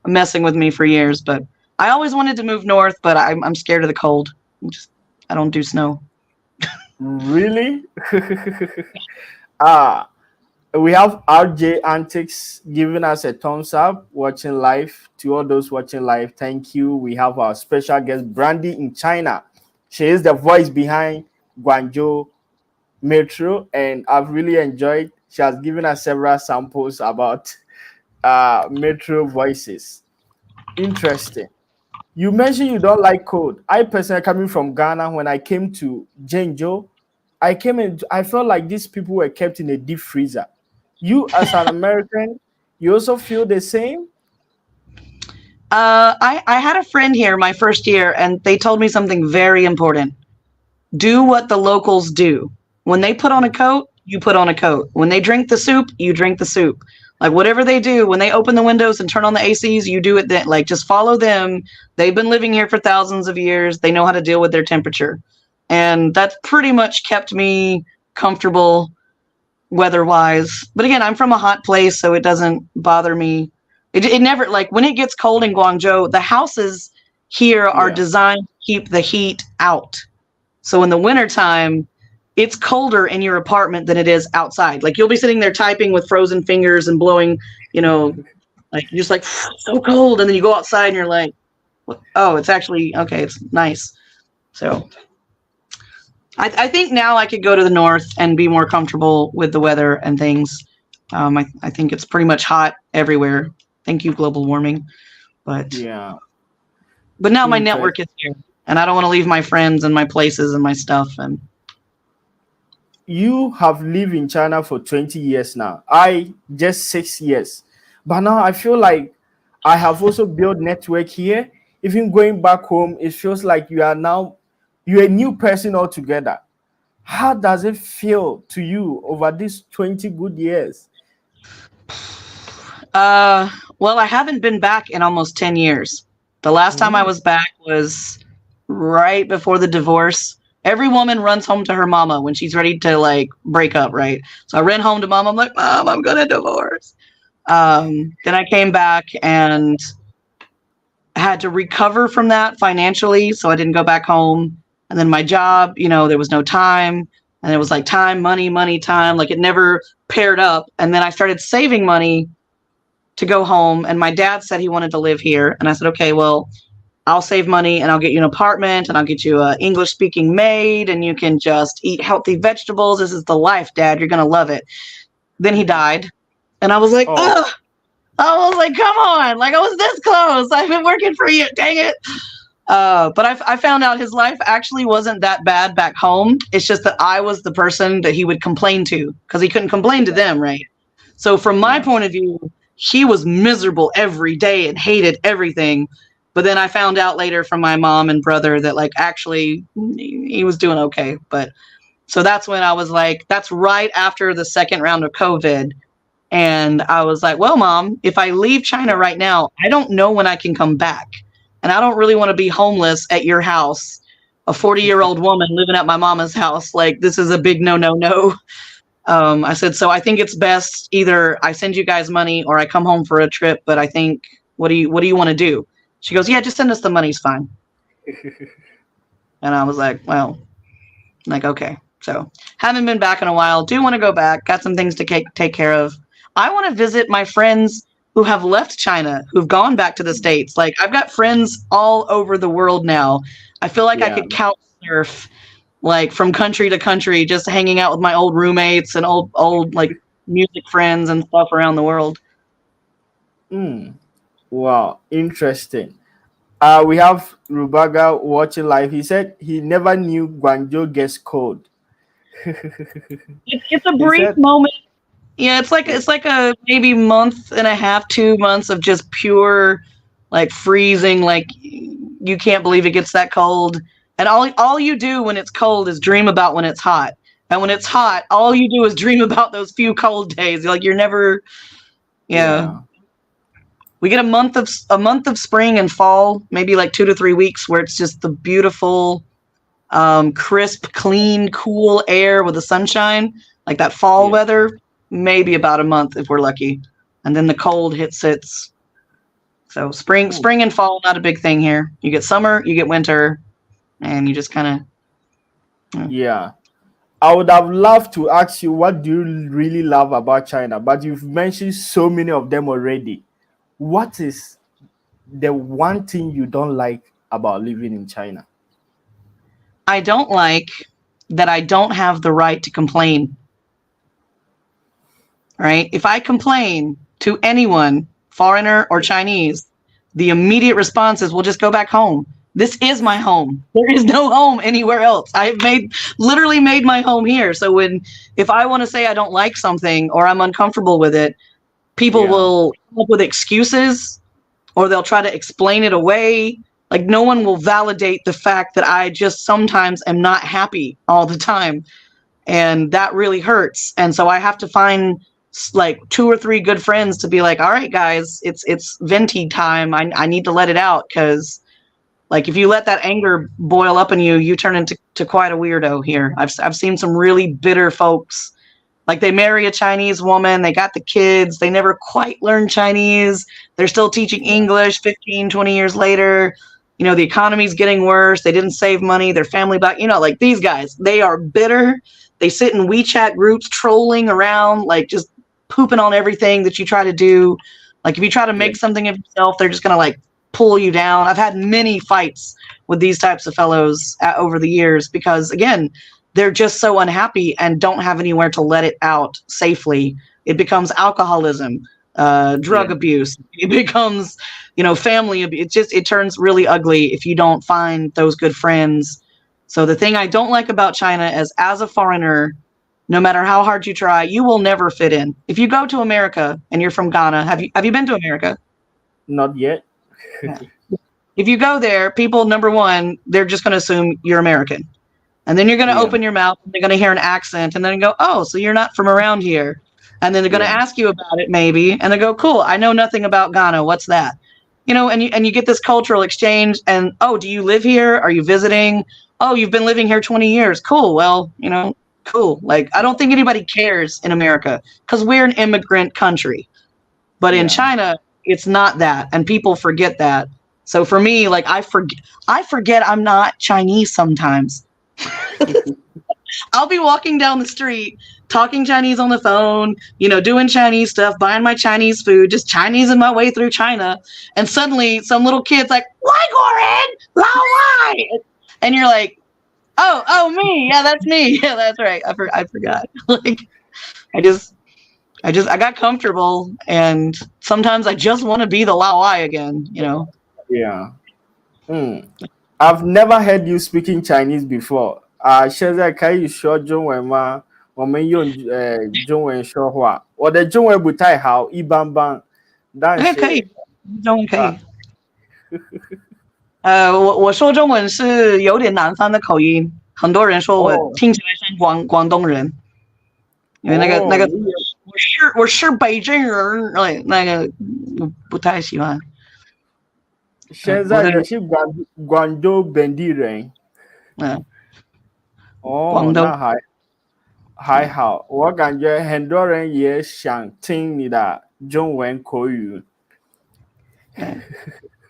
messing with me for years. But I always wanted to move north, but I'm scared of the cold. I don't do snow. Really? ah, we have RJ Antics giving us a thumbs up watching live. To all those watching live, thank you. We have our special guest Brandy in China. She is the voice behind Guangzhou Metro, and I've really enjoyed. She has given us several samples about Metro voices. Interesting. You mentioned you don't like cold. I personally, coming from Ghana, when I came to Zhengzhou, I came in, I felt like these people were kept in a deep freezer. You, as an American, you also feel the same? I had a friend here my first year, and they told me something very important. Do what the locals do. When they put on a coat, you put on a coat. When they drink the soup, you drink the soup. Like whatever they do, when they open the windows and turn on the ACs, you do it then. Like just follow them. They've been living here for thousands of years. They know how to deal with their temperature. And that's pretty much kept me comfortable weather wise. But again, I'm from a hot place, so it doesn't bother me. It never, like when it gets cold in Guangzhou, the houses here are Yeah. designed to keep the heat out. So in the wintertime, it's colder in your apartment than it is outside. Like you'll be sitting there typing with frozen fingers and blowing, you know, like you're just like so cold. And then you go outside and you're like, oh, it's actually okay. It's nice. So I think now I could go to the north and be more comfortable with the weather and things. I think it's pretty much hot everywhere. Thank you, global warming. Yeah. But now my Interest. network is here, and I don't want to leave my friends and my places and my stuff. And You have lived in China for 20 years now. I just 6 years. But now I feel like I have also built network here. Even going back home, it feels like you're a new person altogether. How does it feel to you over these 20 good years? well, I haven't been back in almost 10 years. The last time I Mm, was back was right before the divorce. Every woman runs home to her mama when she's ready to like break up, right? So I ran home to mom. I'm like, Mom, I'm gonna divorce. Then I came back and had to recover from that financially, so I didn't go back home. And then my job, there was no time, and it was like time, money, money, time. Like it never paired up. And then I started saving money to go home, and my dad said he wanted to live here, and I said, okay, well, I'll save money and I'll get you an apartment and I'll get you a English speaking maid and you can just eat healthy vegetables. This is the life, Dad. You're going to love it. Then he died. And I was like, oh, ugh. I was like, come on. Like I was this close. I've been working for you. Dang it. But I found out his life actually wasn't that bad back home. It's just that I was the person that he would complain to because he couldn't complain to yeah, them, right? So from my yeah. point of view, he was miserable every day and hated everything. But then I found out later from my mom and brother that like actually he was doing okay. But so that's when I was like, that's right after the second round of COVID. And I was like, well, Mom, if I leave China right now, I don't know when I can come back. And I don't really want to be homeless at your house, a 40-year-old woman living at my mama's house. Like this is a big no, no, no. I said, so I think it's best either I send you guys money or I come home for a trip. But I think, what do you want to do? She goes, yeah, just send us the money's fine. And I was like, well, like, okay. So haven't been back in a while. Do want to go back. Got some things to take care of. I want to visit my friends who have left China, who've gone back to the States. Like I've got friends all over the world now. I feel like I Yeah. could couch surf like from country to country, just hanging out with my old roommates and old like music friends and stuff around the world. Mm. Wow, interesting. We have Rubaga watching live. He said he never knew Guangzhou gets cold. It's a He brief said, moment. Yeah, it's like a maybe month and a half, 2 months of just pure like freezing, like you can't believe it gets that cold. And all you do when it's cold is dream about when it's hot. And when it's hot, all you do is dream about those few cold days. Like you're never, yeah. yeah. We get a month of spring and fall, maybe like 2 to 3 weeks where it's just the beautiful, crisp, clean, cool air with the sunshine, like that fall Yeah. weather. Maybe about a month if we're lucky, and then the cold hits its. So spring, Ooh. spring and fall, not a big thing here. You get summer, you get winter, and you just kind of. Yeah. I would have loved to ask you what do you really love about China, but you've mentioned so many of them already. What is the one thing you don't like about living in China? I don't like that I don't have the right to complain. Right? If I complain to anyone, foreigner or Chinese, the immediate response is, "We'll just go back home." This is my home. There is no home anywhere else. Literally made my home here. So if I want to say I don't like something or I'm uncomfortable with it, people Yeah. will come up with excuses or they'll try to explain it away. Like no one will validate the fact that I just sometimes am not happy all the time. And that really hurts. And so I have to find like 2 or 3 good friends to be like, all right, guys, it's venti time. I need to let it out because like if you let that anger boil up in you, you turn into quite a weirdo here. I've seen some really bitter folks. Like they marry a Chinese woman, they got the kids, they never quite learned Chinese. They're still teaching English 15, 20 years later. You know, the economy's getting worse. They didn't save money. Their family back, you know, like these guys, they are bitter. They sit in WeChat groups trolling around, like just pooping on everything that you try to do. Like if you try to make something of yourself, they're just going to like pull you down. I've had many fights with these types of fellows over the years because again, they're just so unhappy and don't have anywhere to let it out safely. It becomes alcoholism, drug abuse. It becomes, you know, family abuse. It turns really ugly if you don't find those good friends. So the thing I don't like about China is as a foreigner, no matter how hard you try, you will never fit in. If you go to America and you're from Ghana, have you been to America? Not yet. If you go there, people, number one, they're just going to assume you're American. And then you're going to open your mouth and they're going to hear an accent and then go, oh, so you're not from around here. And then they're going to ask you about it maybe. And they go, cool, I know nothing about Ghana. What's that? You know, and you get this cultural exchange and, oh, do you live here? Are you visiting? Oh, you've been living here 20 years. Cool. Well, you know, cool. Like, I don't think anybody cares in America because we're an immigrant country. But in China, it's not that. And people forget that. So for me, like, I forget I'm not Chinese sometimes. I'll be walking down the street, talking Chinese on the phone, you know, doing Chinese stuff, buying my Chinese food, just Chinesing my way through China. And suddenly some little kid's like, why, Goran? Why? And you're like, oh, me. Yeah, that's me. Yeah, that's right. I forgot. Like, I got comfortable. And sometimes I just want to be the Lao I again, you know? Yeah. I've never heard you speaking Chinese before.现在可以说中文吗？我们用中文说话。我的中文不太好，一般般，但是可以，中文可以。我说中文是有点南方的口音，很多人说我听起来像广东人，因为那个我是北京人，那个不太喜欢。现在你是广州本地人，广东那还好，我感觉很多人也想听你的中文口语。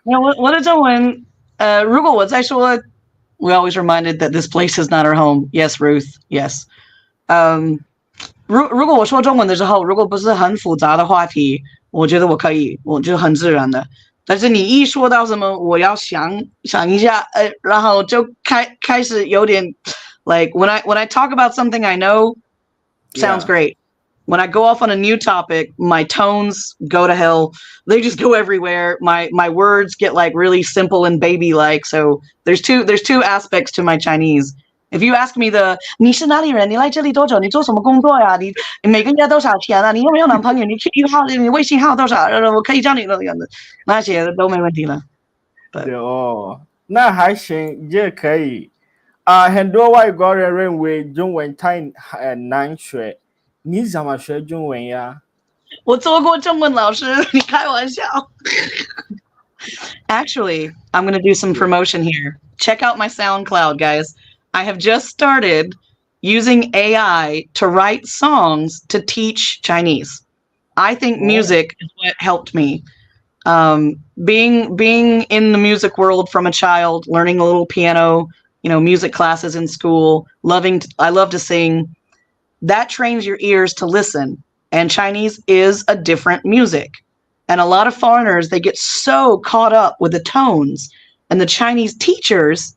我的中文，如果我在说 ，we always reminded that this place is not our home. Yes, Ruth. Yes. 如果我说中文的时候，如果不是很复杂的话题，我觉得我可以，我就很自然的。但是你一说到什么，我要想一下，然后就开始有点 like when I talk about something I know, sounds great. When I go off on a new topic, my tones go to hell. They just go everywhere. My words get like really simple and baby like. So there's two aspects to my Chinese. If you ask me 你是哪里人？你来这里多久？你做什么工作呀？你每个月多少钱啊？你有没有男朋友？你 QQ 号、你微信号多少？我可以叫你的样子，那些都没问题了。那还行，也可以。很多外国人认为中文太难学，你怎么学中文呀？我做过中文老师，你开玩笑。Actually, I'm going to do some promotion here. Check out my SoundCloud, guys. I have just started using AI to write songs to teach Chinese. I think music is what helped me. Being in the music world from a child, learning a little piano, you know, music classes in school, I love to sing. That trains your ears to listen. And Chinese is a different music. And a lot of foreigners, they get so caught up with the tones. And the Chinese teachers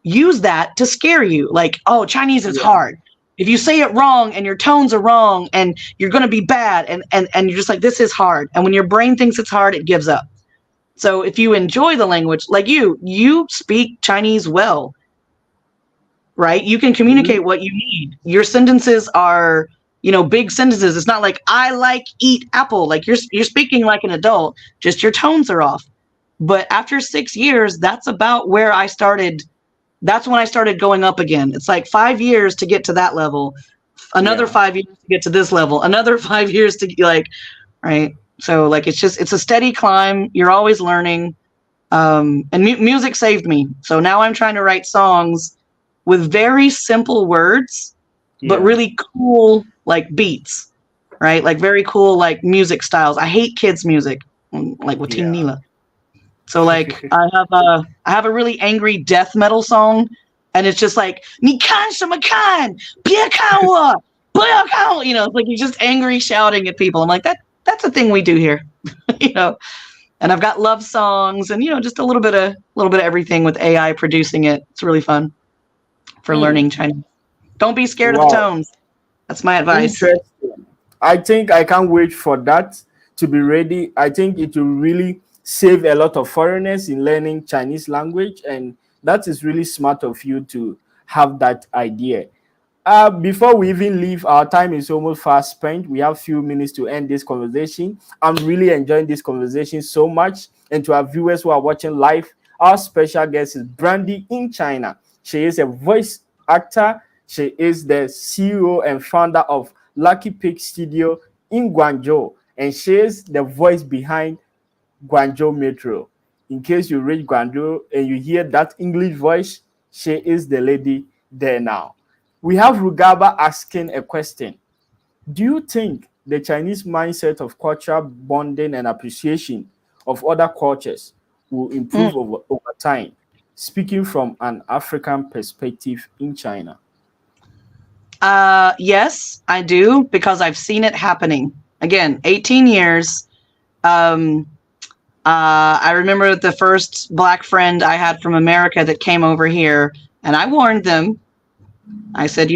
use that to scare you. Like, oh, Chinese is hard. If you say it wrong and your tones are wrong and you're going to be bad and you're just like, this is hard. And when your brain thinks it's hard, it gives up. So if you enjoy the language, like you speak Chinese well, right? You can communicate what you need. Your sentences are, big sentences. It's not like I like eat apple. Like you're speaking like an adult, just your tones are off. But after 6 years, that's about where I started. That's when I started going up again. It's like 5 years to get to that level, another Yeah. 5 years to get to this level, another 5 years to like, right. So like, it's a steady climb. You're always learning. And music saved me. So now I'm trying to write songs with very simple words, but Yeah. really cool, like beats, right? Like very cool, like music styles. I hate kids music, like with Teen Yeah. Nila. So like I have a really angry death metal song, and it's just like "你看什么看? 别看我, 不要看我," it's like you're just angry shouting at people. I'm like that's a thing we do here, you know. And I've got love songs and just a little bit of everything with AI producing it. It's really fun for Hmm. learning Chinese. Don't be scared of the Wow. tones. That's my advice. Interesting. I think I can't wait for that to be ready. I think it will really save a lot of foreigners in learning Chinese language, and that is really smart of you to have that idea. Before we even leave, our time is almost fast spent. We have few minutes to end this conversation. I'm really enjoying this conversation so much. And to our viewers who are watching live, our special guest is Brandy in China. She is a voice actor. She is the CEO and founder of Lucky Pig Studio in Guangzhou. And she is the voice behind Guangzhou Metro. In case you reach Guangzhou and you hear that English voice, she is the lady there now. We have Rugaba asking a question. Do you think the Chinese mindset of cultural bonding and appreciation of other cultures will Mm. improve over time? Speaking from an African perspective in China. Yes, I do, because I've seen it happening. Again, 18 years. I remember the first Black friend I had from America that came over here, and I warned them. I said,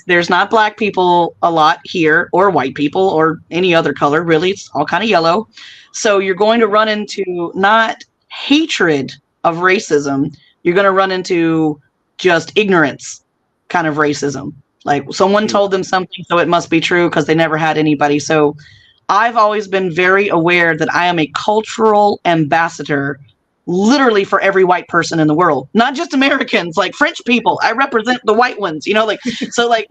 there's not Black people a lot here, or white people, or any other color. Really, it's all kind of yellow. So you're going to run into not hatred of racism. You're going to run into just ignorance kind of racism. Like someone Yeah. told them something, so it must be true because they never had anybody. So I've always been very aware that I am a cultural ambassador, literally for every white person in the world, not just Americans, like French people. I represent the white ones, like, so like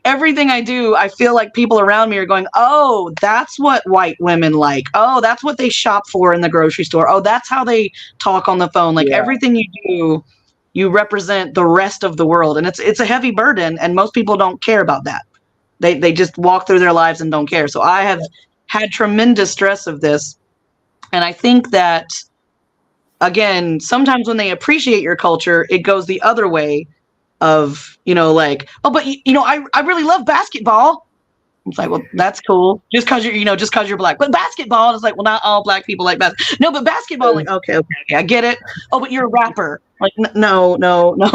everything I do, I feel like people around me are going, oh, that's what white women like. Oh, that's what they shop for in the grocery store. Oh, that's how they talk on the phone. Like Yeah. everything you do, you represent the rest of the world. And it's a heavy burden. And most people don't care about that. They just walk through their lives and don't care. So I have had tremendous stress of this. And I think that, again, sometimes when they appreciate your culture, it goes the other way of, like, oh, but I really love basketball. It's like, well, that's cool. Just cause you're Black. But basketball is like, well, not all Black people like basketball. No, but basketball, like, okay, I get it. Oh, but you're a rapper. Like, no,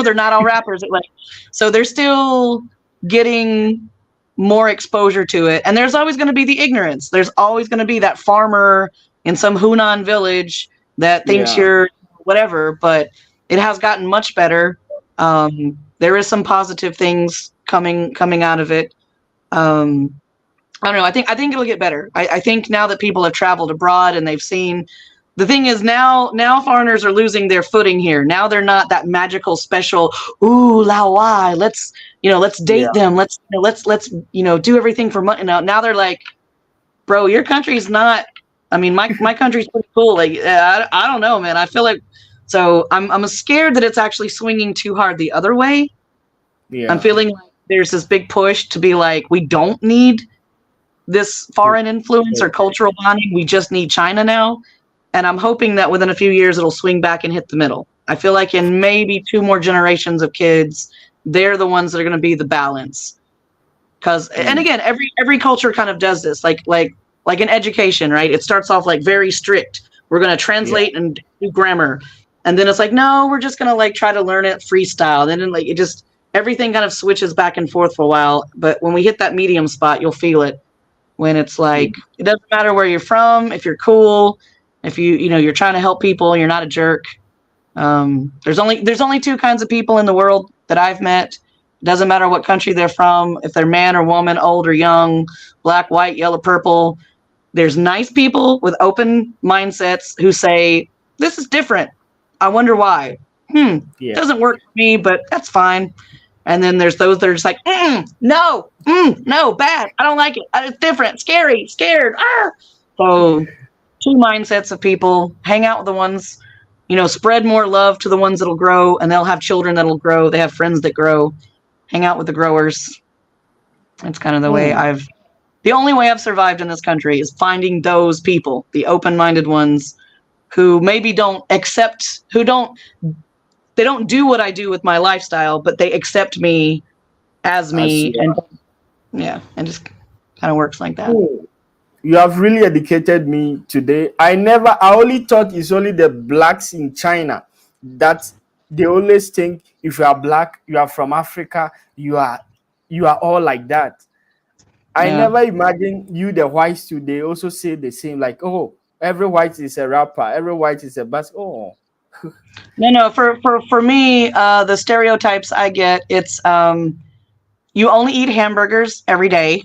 they're not all rappers. Like, so they're still getting more exposure to it. And there's always going to be the ignorance. There's always going to be that farmer in some Hunan village that thinks Yeah. you're whatever, but it has gotten much better. There is some positive things coming out of it. I don't know. I think it'll get better. I think now that people have traveled abroad and they've seen, the thing is now foreigners are losing their footing here. Now they're not that magical special, ooh, lao wai, let's date Yeah. them. Let's do everything for money. Now they're like, bro, your country's not, I mean, my country's pretty cool. Like, I don't know, man. I feel like, so I'm scared that it's actually swinging too hard the other way. Yeah. I'm feeling like there's this big push to be like, we don't need this foreign influence or cultural bonding. We just need China now. And I'm hoping that within a few years, it'll swing back and hit the middle. I feel like in maybe 2 more generations of kids, they're the ones that are going to be the balance. Because, and again, every culture kind of does this, like in education, right? It starts off like very strict. We're going to translate and do grammar. And then it's like, no, we're just going to like try to learn it freestyle. Then like it just, everything kind of switches back and forth for a while. But when we hit that medium spot, you'll feel it when it's like, it doesn't matter where you're from, if you're cool. If you're trying to help people, you're not a jerk. There's only two kinds of people in the world that I've met. Doesn't matter what country they're from, if they're man or woman, old or young, black, white, yellow, purple. There's nice people with open mindsets who say, this is different. I wonder why. Yeah. Doesn't work for me, but that's fine. And then there's those that are just like, no, bad. I don't like it. It's different, scary, scared. Ah! So two mindsets of people. Hang out with the ones, spread more love to the ones that'll grow, and they'll have children that'll grow. They have friends that grow. Hang out with the growers. It's kind of the only way I've survived in this country is finding those people, the open-minded ones who maybe they don't do what I do with my lifestyle, but they accept me as me. And and just kind of works like that. Oh, you have really educated me today. I only thought it's only the blacks in China that they always think if you are black, you are from Africa, you are all like that. I never imagined you, the whites too. They also say the same, like, oh, every white is a rapper, every white is a bass. Oh, No. For me, the stereotypes I get, it's you only eat hamburgers every day.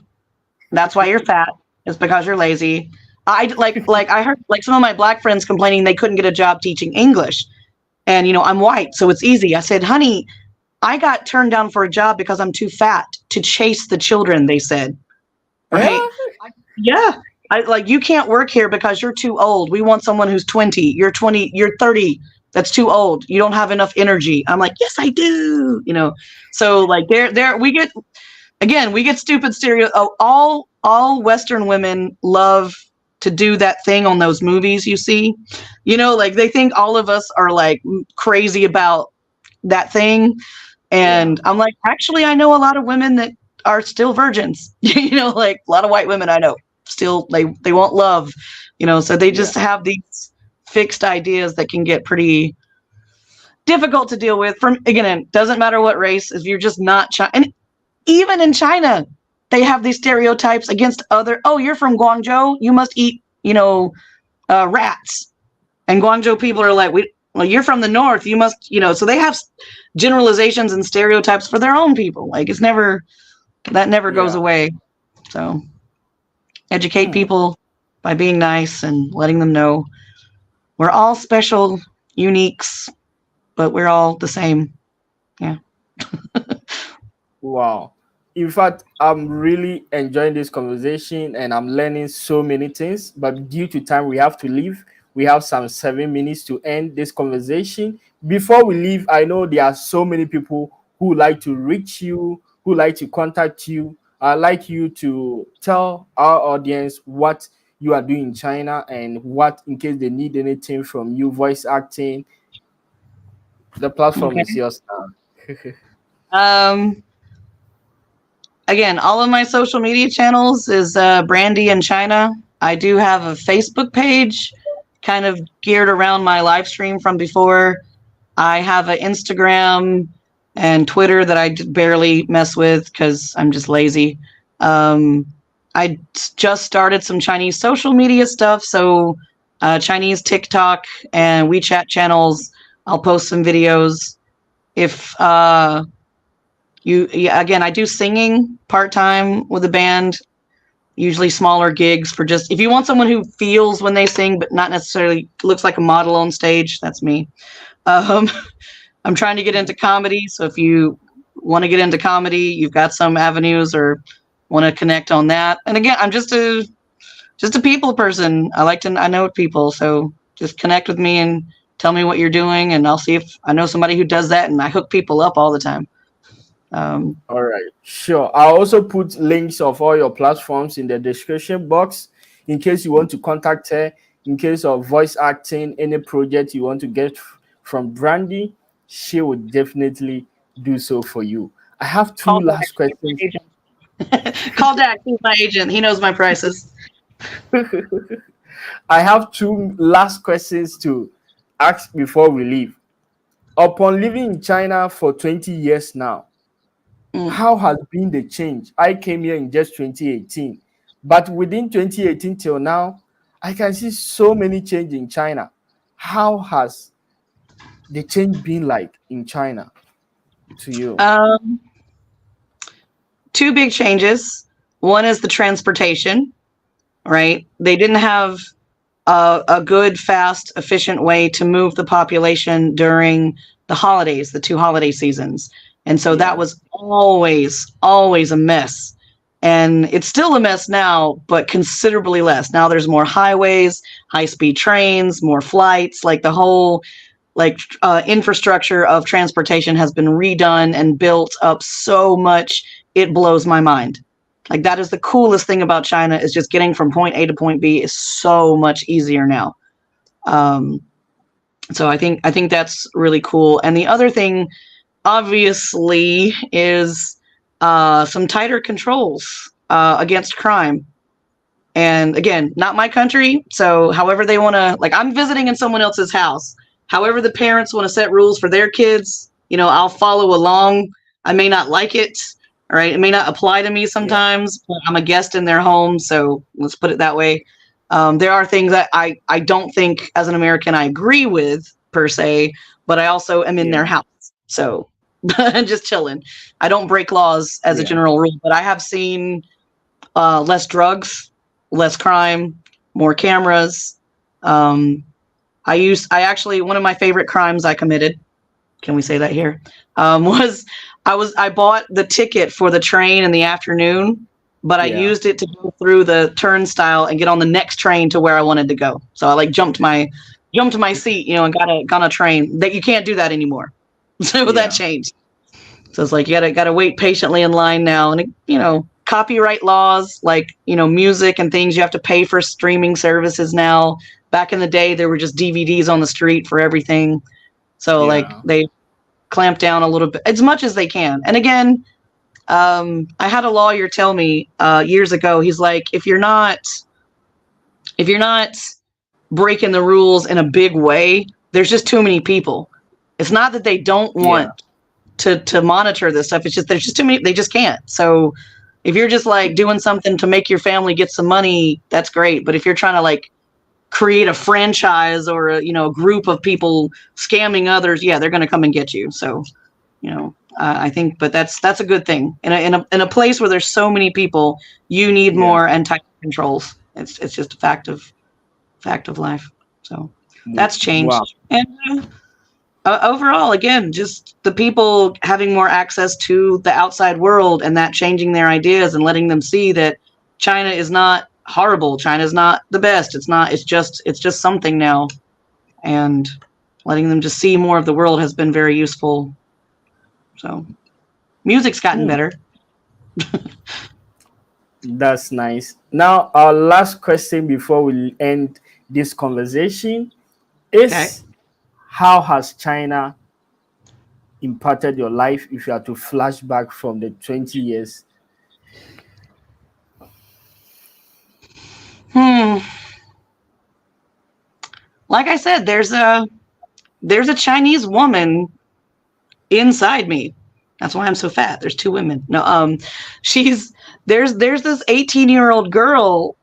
That's why you're fat. It's because you're lazy. I heard like some of my black friends complaining they couldn't get a job teaching English, and I'm white, so it's easy. I said, honey, I got turned down for a job because I'm too fat to chase the children. They said, right? Yeah. You can't work here because you're too old. We want someone who's 20. You're 20. You're 30. That's too old. You don't have enough energy. I'm like, yes, I do. So like we get stupid stereo. Oh, all Western women love to do that thing on those movies you see. Like they think all of us are like crazy about that thing. And I'm like, actually, I know a lot of women that are still virgins. Like a lot of white women I know still they want love. So they just have these fixed ideas that can get pretty difficult to deal with. Again, it doesn't matter what race, if you're just not China. And even in China, they have these stereotypes against you're from Guangzhou, you must eat, rats. And Guangzhou people are like, you're from the north, you must, so they have generalizations and stereotypes for their own people. Like that never goes away. So educate people by being nice and letting them know we're all special, uniques, but we're all the same. Yeah. wow. In fact, I'm really enjoying this conversation and I'm learning so many things. But due to time, we have to leave. We have some 7 minutes to end this conversation. Before we leave, I know there are so many people who like to reach you, who like to contact you. I'd like you to tell our audience what you are doing in China and what, in case they need anything from you, voice acting. The platform is yours now. Again, all of my social media channels is Brandy in China. I do have a Facebook page kind of geared around my live stream from before. I have an Instagram and Twitter that I barely mess with because I'm just lazy. I just started some Chinese social media stuff. So Chinese TikTok and WeChat channels. I'll post some videos. If again, I do singing part-time with a band, usually smaller gigs for just, if you want someone who feels when they sing, but not necessarily looks like a model on stage, that's me. I'm trying to get into comedy. So if you want to get into comedy, you've got some avenues or want to connect on that. And again, I'm just a people person. I know people. So just connect with me and tell me what you're doing. And I'll see if I know somebody who does that. And I hook people up all the time. All right, sure. I'll also put links of all your platforms in the description box in case you want to contact her, in case of voice acting, any project you want to get from Brandy, she would definitely do so for you. I have two last questions. Call Dak, he's my agent. He knows my prices. I have two last questions to ask before we leave. Upon living in China for 20 years now, how has been the change? I came here in just 2018, but within 2018 till now, I can see so many change in China. How has the change been like in China to you? Um, Two big changes. One is the transportation, right? They didn't have a good, fast, efficient way to move the population during the holidays, the two holiday seasons. And so that Yeah, was always a mess. And it's still a mess now, but considerably less. Now there's more highways, high speed trains, more flights, like the whole infrastructure of transportation has been redone and built up so much. It blows my mind. Like that is the coolest thing about China, is just getting from point A to point B is so much easier now. Um, so I think that's really cool. And the other thing, obviously, is some tighter controls against crime. And again, not my country. So however they want to, like, I'm visiting in someone else's house. However the parents want to set rules for their kids, I'll follow along. I may not like it, all right? It may not apply to me yeah, sometimes, but I'm a guest in their home. So let's put it that way. There are things that I don't think as an American I agree with per se, but I also am in their yeah, house. So just chilling. I don't break laws as a yeah, general rule, but I have seen less drugs, less crime, more cameras. Um, I actually, one of my favorite crimes I committed, can we say that here? Was I bought the ticket for the train in the afternoon, but I yeah, used it to go through the turnstile and get on the next train to where I wanted to go. So I like jumped my seat, and got a train. That you can't do that anymore. So that yeah, changed. So it's like you gotta wait patiently in line now, and copyright laws, like music and things, you have to pay for streaming services now. Back in the day, there were just DVDs on the street for everything. So like yeah, they clamp down a little bit as much as they can. And again, I had a lawyer tell me years ago. He's like, if you're not breaking the rules in a big way, there's just too many people. It's not that they don't yeah, want to monitor this stuff. It's just there's just too many. They just can't. So if you're just like doing something to make your family get some money, that's great. But if you're trying to like create a franchise or a group of people scamming others, yeah, they're going to come and get you. So I think, but that's a good thing. In a place where there's so many people, you need yeah. more and tighter controls. It's just a fact of life. So that's Wow. changed. And overall, again, just the people having more access to the outside world, and that changing their ideas and letting them see that China is not horrible. China is not the best. It's not. It's just something now, and letting them just see more of the world has been very useful. So music's gotten Hmm, better. that's nice. Now, our last question before we end this conversation Okay. is, how has China impacted your life if you are to flash back from the 20 years? Hmm. Like I said, there's a Chinese woman inside me. That's why I'm so fat. There's two women. No, she's there's this 18-year-old girl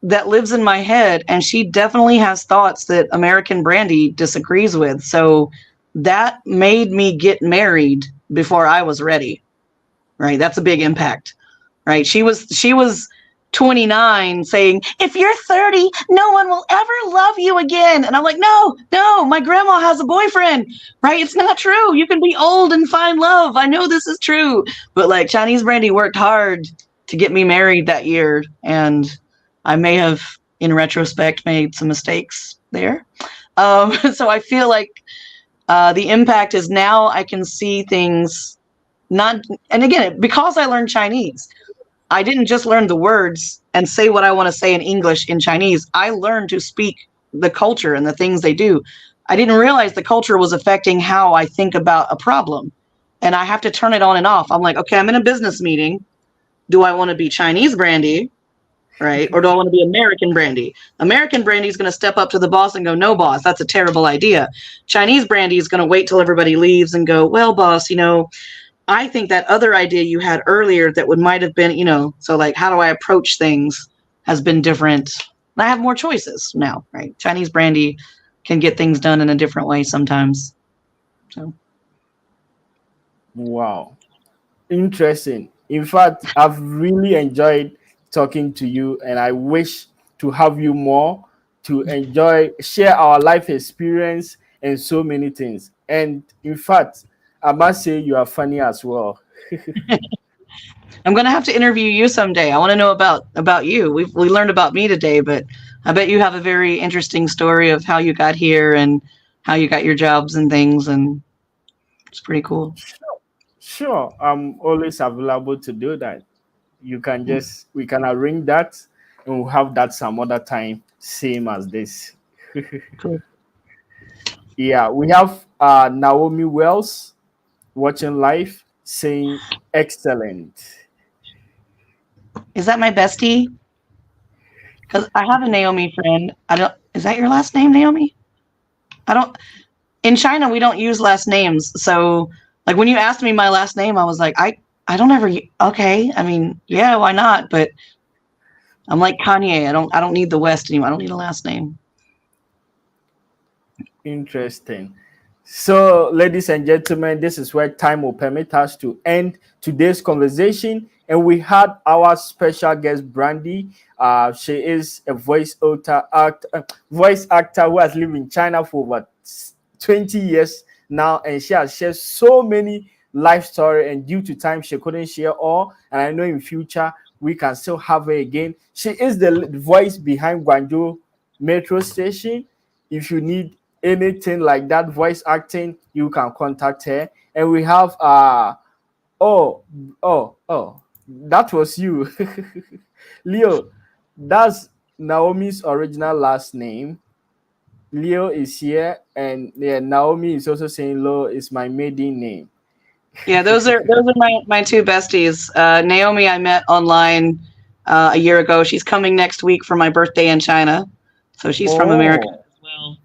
that lives in my head, and she definitely has thoughts that American Brandy disagrees with. So that made me get married before I was ready. Right? That's a big impact. Right? She was 29 saying, if you're 30, no one will ever love you again. And I'm like, no, my grandma has a boyfriend, right? It's not true. You can be old and find love. I know this is true. But like Chinese Brandy worked hard to get me married that year. And I may have, in retrospect, made some mistakes there. So I feel like the impact is now I can see things not, and again, because I learned Chinese, I didn't just learn the words and say what I want to say in English in Chinese. I learned to speak the culture and the things they do. I didn't realize the culture was affecting how I think about a problem. And I have to turn it on and off. I'm like, okay, I'm in a business meeting. Do I want to be Chinese Brandy, right? Or do I want to be American Brandy? American Brandy is going to step up to the boss and go, no, boss, that's a terrible idea. Chinese Brandy is going to wait till everybody leaves and go, well, boss, I think that other idea you had earlier that might have been, so like, how do I approach things has been different. I have more choices now, right? Chinese brandy can get things done in a different way sometimes. So Wow. Interesting. In fact, I've really enjoyed talking to you, and I wish to have you more to enjoy, share our life experience, and so many things. And in fact, I must say you are funny as well. I'm gonna have to interview you someday. I want to know about you. We learned about me today, but I bet you have a very interesting story of how you got here and how you got your jobs and things, and it's pretty cool. Sure, I'm always available to do that. We can arrange that, and we'll have that some other time, same as this. Cool. Yeah, we have Naomi Wells watching live saying excellent. Is that my bestie? Because I have a Naomi friend. I don't. Is that your last name, Naomi? I don't. In China, we don't use last names. So, like when you asked me my last name, I was like, I don't ever. Okay, I mean, yeah, why not? But I'm like Kanye. I don't need the West anymore. I don't need a last name. Interesting. So, ladies and gentlemen, this is where time will permit us to end today's conversation. And we had our special guest, Brandy. She is a voice actor who has lived in China for over 20 years now, and she has shared so many life story. And due to time, she couldn't share all. And I know in future we can still have her again. She is the voice behind Guangzhou Metro Station. If you need anything like that voice acting, you can contact her. And we have oh oh, that was you. Leo, that's Naomi's original last name. Leo is here, and yeah, Naomi is also saying Lo is my maiden name. Yeah, those are my two besties. Naomi, I met online a year ago. She's coming next week for my birthday in China, so she's from America Oh, as well.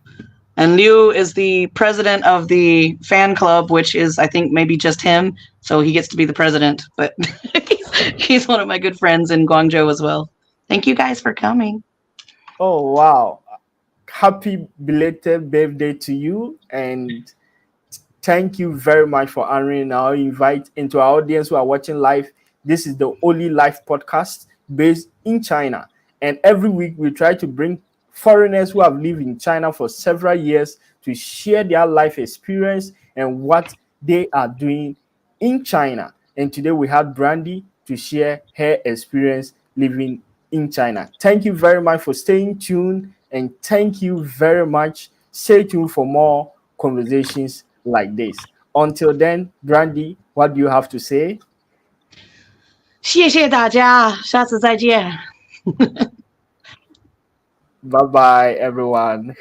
And Liu is the president of the fan club, which is I think maybe just him, so he gets to be the president. But he's one of my good friends in Guangzhou as well. Thank you guys for coming. oh wow. Happy belated birthday to you, and thank you very much for honoring our invite. Into our audience who are watching live, this is the only live podcast based in China. And every week we try to bring foreigners who have lived in China for several years to share their life experience and what they are doing in China. And today we had Brandy to share her experience living in China. Thank you very much for staying tuned, and thank you very much. Stay tuned for more conversations like this. Until then, Brandy, what do you have to say? 谢谢大家，下次再见。Bye bye, everyone.